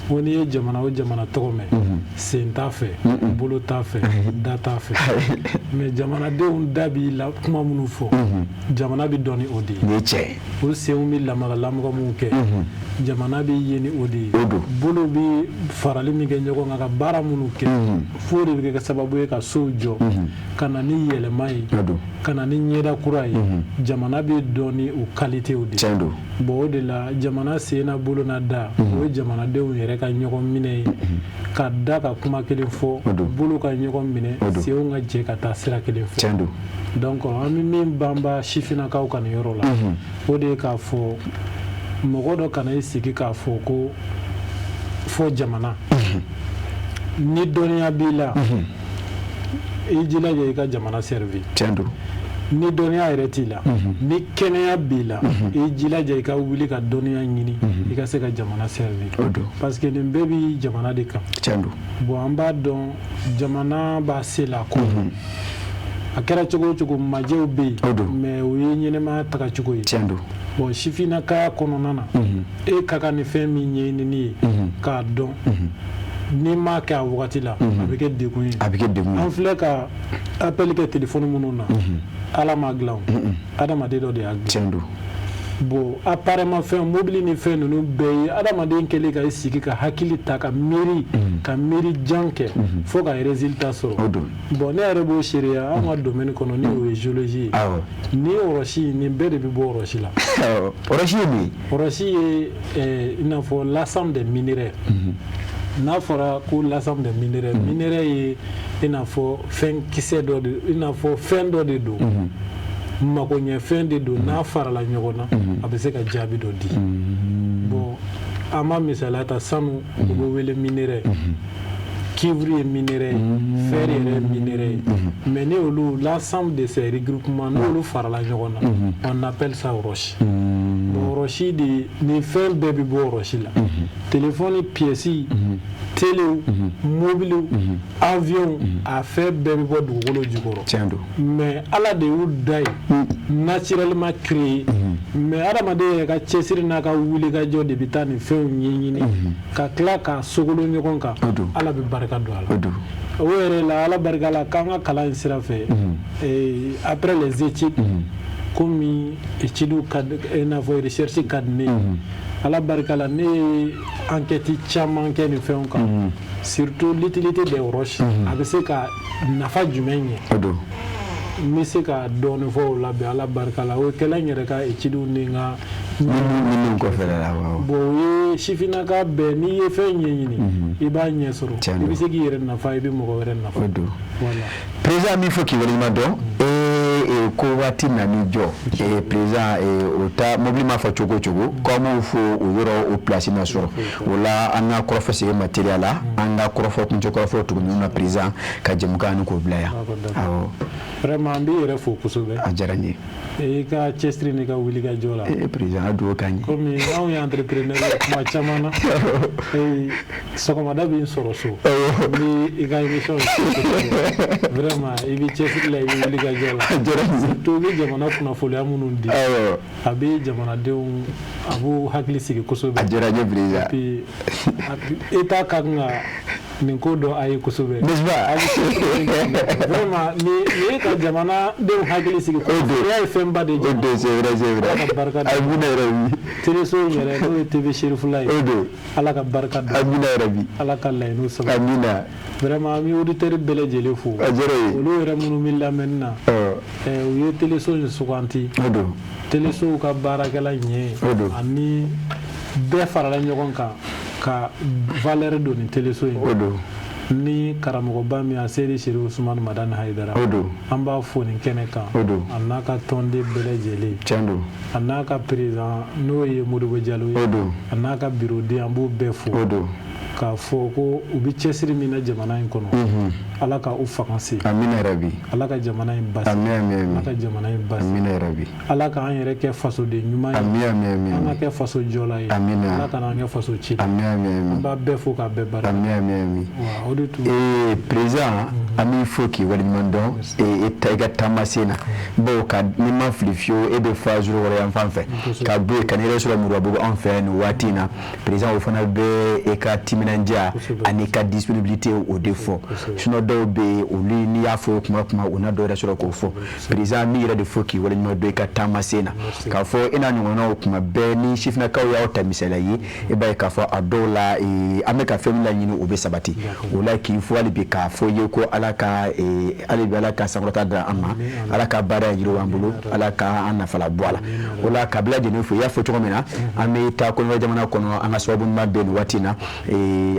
ko n'i ye jamana o jamana tɔgɔ mɛn sen t'a fɛ bolo t'a fɛ da t'a fɛ mais jamanadenw da b'i la kuma minnu fɔ jamana bɛ dɔn ni o de ye o senw bɛ lamaga minnu kɛ jamana bɛ ye ni o de ye bolo bɛ farali min kɛ ɲɔgɔn kan ka baara minnu kɛ fo de bɛ kɛ sababu ye ka sow jɔ ka na ni yɛlɛma ye ka na ni ɲɛda kura ye jamana bɛ dɔn ni o qualitéw de ye bon o de la jamana sen n'a bolo n'a da o ye jamanadenw yɛrɛ ka ɲɔgɔn minɛ ye ka da ka kuma kelen fɔ bolo ka ɲɔgɔn minɛ senw ka jɛ ka taa sira kelen fɛ donc an bɛ min banba sifinnakaw ka nin yɔrɔ la o de ye k'a fɔ mɔgɔ dɔ kana i sigi k'a fɔ ko fɔ jamana ni dɔnniya b'i la i jilaja i ka jamana servi ni dɔnniya yɛrɛ t'i la ni kɛnɛya b'i la i jilaja i ka wuli ka dɔnniya ɲini i ka se ka jamana servi parce que nin bɛɛ b'i jamana de kan bon an b'a dɔn jamana b'a se la ko a kɛra cogo o cogo majɛw bɛ yen mais o ye ɲɛnɛmaya taga cogo ye bon sifinnakaya kɔnɔna na e ka kan ni fɛn min ɲɛɲinini ye k'a dɔn n'i m'a kɛ a wagati la a bɛ kɛ degun ye an filɛ ka appel kɛ téléphone minnu na Ala m'a dilan adamaden dɔ de y'a dilan bon apparemment fɛn mobili ni fɛn ninnu bɛɛ ye adamaden kɛlen ka i sigi ka hakili ta ka miiri jan kɛ fo ka résultat sɔrɔ bon ne yɛrɛ b'o seereya an ka domaine kɔnɔ ni o ye géologie ye ni ɔrɔsi nin bɛɛ de bɛ bɔ ɔrɔsi la ɔrɔsi ye mun ye ɔrɔsi ye i n'a fɔ l'ensemble des minerais n'a fɔra ko l'ensemble des minerais minerais ye i n'a fɔ fɛn kisɛ dɔ de i n'a fɔ fɛn dɔ de don makoɲɛfɛn de don n'a farala ɲɔgɔn na a bɛ se ka jaabi dɔ di bon an ma misaliya ta sanu o bɛ wele minerais cuivre est minéré, fer est minéré. Mais l'ensemble de ces regroupements, nous farala ɲɔgɔn na. On appelle ça roche. Bon, roche de ni fɛn bɛɛ bɛ bɔ roche la. Téléphone, pièces, télé, mobile, avion, a fɛn bɛɛ bɛ bɔ dugukolo jukɔrɔ. Mais ala de y'u da ye naturellement créé. Mais adamaden yɛrɛ ka cɛsiri n'a ka wuli ka jɔ de bɛ taa nin fɛnw ɲɛɲini ka tila k'a sogolo ɲɔgɔn kan. Ala bɛ barika don a la. O yɛrɛ la ala barika la k'an ka kalan in sira fɛ après les études komi études ka i n'a fɔ recherche ka di ne ye ala barika la ne ye enquête caman kɛ nin fɛnw kan surtout l'utilité des roches a bɛ se ka nafa jumɛn ɲɛ n bɛ se ka dɔɔnin fɔ o la bi ala barika la o ye kɛla n yɛrɛ ka études ni n ka minnu kɔfɛla la bon o ye sifinnaka bɛɛ n'i ye fɛn ɲɛɲini i b'a ɲɛ sɔrɔ i bɛ se k'i yɛrɛ nafa i bɛ mɔgɔ wɛrɛ nafa président min fɔ k'i waleɲuman dɔn ko waati nani jɔ président o ta mobili ma fɔ cogo o cogo k'aw m'o fɔ o yɔrɔ o place na sɔrɔ o la an ka kɔrɔfɔ segi matériel la an ka kɔrɔfɔ kuncɛ kɔrɔfɔ tuguni na président ka jɛmukan ni k'o bila yan awɔ vraiment an b'i yɛrɛ fo kosɛbɛ a diyara n ye i ka cɛsiri n'i ka wuli ka jɔ la président a dugawu k'an ye komi anw ye entrepreneur ye kuma caman na sɔgɔmada b'i sɔrɔ so ni i ka émission vraiment i b'i cɛsiri la i bɛ wuli ka jɔ la surtout i bɛ jamana kunnafoniya minnu di a bɛ jamanadenw a b'u hakili sigi kosɛbɛ a diyara n ye président puis état ka kan ka nin ko dɔn a ye kosɛbɛ vraiment ni e ka jamanadenw hakili sigi kunnafoniya ye fɛnba de ye téléso yɛrɛ n'o ye TV Serifula ye ala ka barika don ala ka laɲiniw sabati vraiment an bɛ auditeurs bɛɛ lajɛlen fo olu yɛrɛ minnu bɛ lamɛnni na u ye téléso in suganti téléso ka baarakɛla ɲɛ ani bɛɛ farala ɲɔgɔn kan ka valeur don ni téléso in ni karamɔgɔba min a Seydi Sherif Usumani Madani Hayidara an b'a fo nin kɛnɛ kan a n'a ka tɔnden bɛɛ lajɛlen a n'a ka président n'o ye Modibo Jalo ye a n'a ka bureau den an b'o bɛɛ fo k'a fɔ ko u bɛ cɛsiri min na jamana in kɔnɔ ala ka u fanga se amina yarabi ala ka jamana in basi ala ka jamana in basi amina yarabi ala ka an yɛrɛ kɛ fasoden ɲuman ye an ka kɛ faso jɔla ye ala ka n'an kɛ faso ci la an b'a bɛɛ fo k'a bɛɛ barika o de tun président an b'i fo k'i waleɲuman dɔn i ka taamasen na bawo ka n'i ma fili fiyewu e bɛ fa Zuluwara yan fan fɛ ka bɔ yen ka n'i yɛrɛ sɔrɔ Moribabugu anw fɛ nin waati in na président o fana bɛ e ka timinandiya ani ka disponibilité o de fɔ sinon dɔw bɛ yen olu n'i y'a fɔ kuma o n'a dɔw yɛrɛ sɔrɔ k'o fɔ président min yɛrɛ de fɔ k'i waleɲuman dɔn i ka taamasen na k'a fɔ e n'a ɲɔgɔnnaw kuma bɛɛ ni sifinnakaw y'aw ta misaliya ye e b'a ye k'a fɔ a dɔw la an bɛ ka fɛn min laɲini o bɛ sabati o la k'i fɔ hali bi k'a fɔ i ye ko ala ka hali bi ala ka sankɔrɔta da an ma ala ka baara yiriwa an bolo ala ka an nafala bɔ a la o la ka bɛɛ lajɛlen fo i y'a fɔ cogo min na an bɛ taa kɔnɔwari jamana kɔnɔ an ka sababu ɲuman bɛ nin waati in na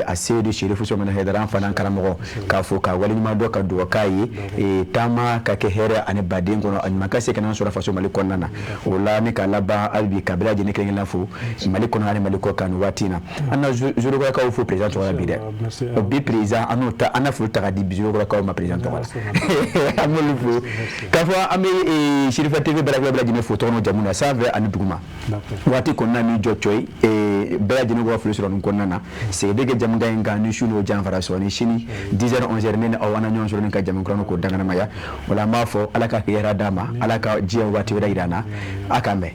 a Seydi Sherif Usumani Hayidara an fana karamɔgɔ k'a fɔ ka waleɲuman dɔn ka dugawu k'a ye taama ka kɛ hɛrɛ ani baden kɔnɔ a ɲuman ka se ka n'an sɔrɔ faso Mali kɔnɔna na o la ni k'a laban hali bi ka bɛɛ lajɛlen kelen-kelenna fo Mali kɔnɔ ani Mali kɔ kan nin waati in na an na Zulukaw fo président tɔgɔ la bi dɛ o bi président an na foli ta ka di bi Zulukaw ma président tɔgɔ la an b'olu fo k'a fɔ an bɛ Serifa TV baarakɛla bɛɛ lajɛlen fo tɔgɔ n'o jamu na sanfɛ ani duguma waati kɔnɔna min jɔ coyi bɛɛ lajɛlen k'u ka foli sɔrɔ nin kɔnɔna na segin kɛ jamukan in kan ni su n'o janfara sɔrɔ ni sini 10h 11h ne ni aw an na ɲɔgɔn sɔrɔ ni ka jamukan k'o danganamaya o la an b'a fɔ ala ka hɛrɛ d'a ma ala ka diɲɛ waati wɛrɛ yira an na a k'an bɛn.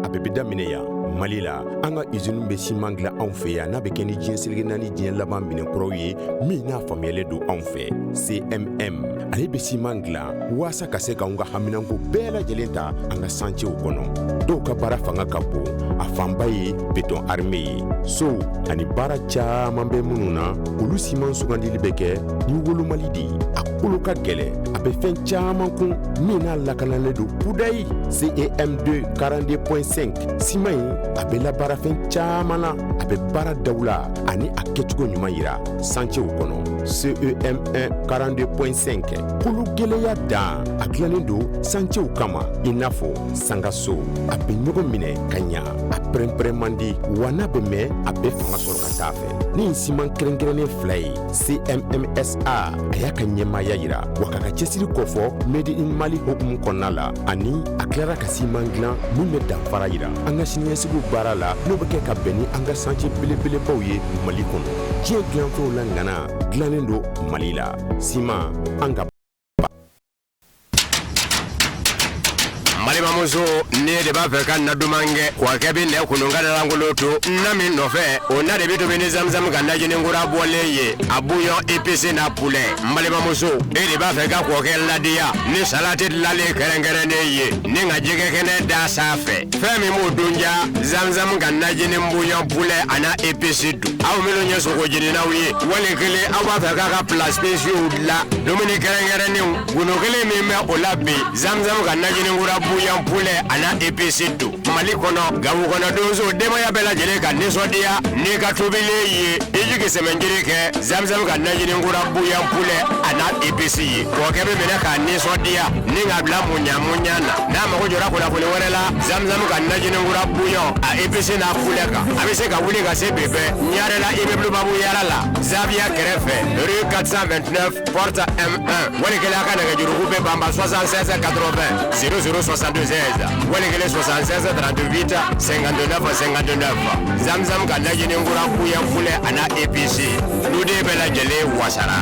A bɛ daminɛ yan Mali la an ka usine bɛ siman dilan anw fɛ yan n'a bɛ kɛ ni diɲɛ seleke naani diɲɛ laban minɛnkuraw ye min n'a faamuyalen don anw fɛ CMM ale bɛ siman dilan waasa ka se k'anw ka haminanko bɛɛ lajɛlen ta an ka santiw kɔnɔ dɔw ka baara fanga ka bon a fanba ye béton armé ye sow ani baara caman bɛ minnu na olu siman sugandili bɛ kɛ ni wolomali de ye a kolo ka gɛlɛn a bɛ fɛn caman kun min n'a lakanalen don kudayi CEM2 42.5 siman in a bɛ labaara fɛn caman na a bɛ baara daw la ani a kɛcogo ɲuman yira santiw kɔnɔ CEM1 42.5 kolo gɛlɛya dan a dilannen don santiw kama i n'a fɔ sangaso a bɛ ɲɔgɔn minɛ ka ɲa a pɛrɛnpɛrɛn man di wa n'a bɛ mɛn a bɛ fanga sɔrɔ ka taa fɛ ni siman kɛrɛnkɛrɛnnen fila ye CMMSA a y'a ka ɲɛmaaya yira wa k'a ka cɛsiri kɔfɔ Made in Mali hokumu kɔnɔna la ani a tilara ka siman dilan min bɛ danfara yira an ka siniɲɛsigiw baara la n'o bɛ kɛ ka bɛn ni an ka santier belebelebaw ye Mali kɔnɔ diɲɛ dilanfɛnw la ŋana dilannen don Mali la siman an ka Malimamuso ne de b'a fɛ ka na duman kɛ wa kɛ bi nɛ kunun ka langolo to na min nɔfɛ o na de bi tobi ni zamzam ka najini nkura bɔlen ye a bouillon épicé na poulet Malimamuso e de b'a fɛ ka kɔkɛ ladiya ni salati lalen kɛrɛnkɛrɛnnen ye ni ka jɛgɛ kɛnɛ da sanfɛ fɛn min b'o dunja zamzam ka najini bouillon poulet ana épicé dun aw minnu ye sogo jeninaw ye wali kelen aw b'a fɛ k'a ka plat spéciaux dilan dumuni kɛrɛnkɛrɛnnenw golo kelen min bɛ o la bi zamzam ka najini nkura bouillon poulet ana épicé dun Mali kɔnɔ gawo kɔnɔ donso denbaya bɛɛ lajɛlen ka nisɔndiya n'i ka tobilen ye i jigi sɛmɛnjiri kɛ zamzam ka najini nkura bouillon poulet ana épicé ye kɔkɛ bɛ minɛ k'a nisɔndiya ni ka bila muɲamuɲa na n'a mago jɔra kunnafoni wɛrɛ la zamzam ka najini nkura bouillon a épicé n'a poulet kan a bɛ se ka wuli ka se bɛɛ ɲarela immeuble babu yara la Zavia kɛrɛfɛ rue 429 porte M1 wali kelen a ka nɛgɛjuruku bɛ banba 76 80 0072 wali kelen 76 38 59 59 zamzam ka najini nkura bouillon poulet ana épicé nu de bɛɛ lajɛlen wasara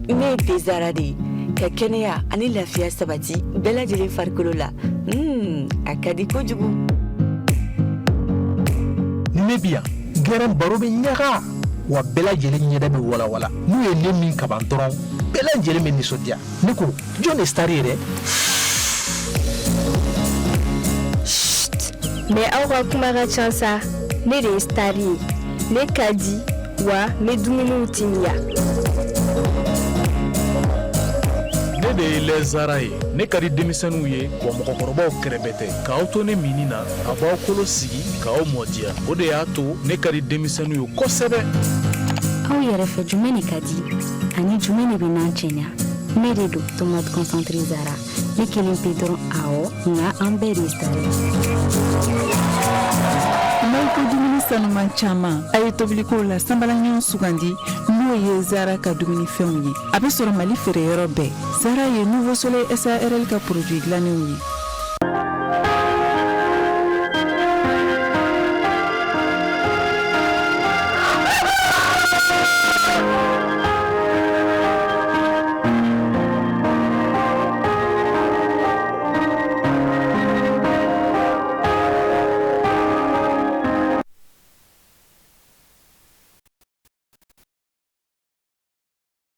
ne Zara de ka kɛnɛya ani lafiya sabati bɛɛ lajɛlen farikolo la a ka di kojugu ne bi yan gɛrɛn baro bɛ ɲaga wa bɛɛ lajɛlen ɲɛda bɛ walawala n'u ye ne min kaban dɔrɔn bɛɛ lajɛlen bɛ nisɔndiya ne ko jɔn de star yɛrɛ mais aw ka kuma ka ca sa ne de ye star ye ne ka di wa n bɛ dumuniw timiya ne de ye lɛzara ye ne ka di denmisɛnninw ye wa mɔgɔkɔrɔbaw kɛrɛbɛ tɛ k'aw to ne mini na a b'aw kolo sigi k'aw mɔdiya o de y'a to ne ka di denmisɛnninw ye kosɛbɛ aw yɛrɛ fɛ jumɛn de ka di ani jumɛn de bɛ n'an cɛɲa ne de don tomate concentré Zara ne kelen pe dɔrɔn awɔ nka an bɛɛ de star n'aw ko dumuni sanuman caman a ye tobiliko la sanbalaɲɔgɔn sugandi n'o ye Zara ka dumunifɛnw ye a bɛ sɔrɔ Mali feereyɔrɔ bɛɛ Zara ye Nouveau Soleil SARL ka produit dilannenw ye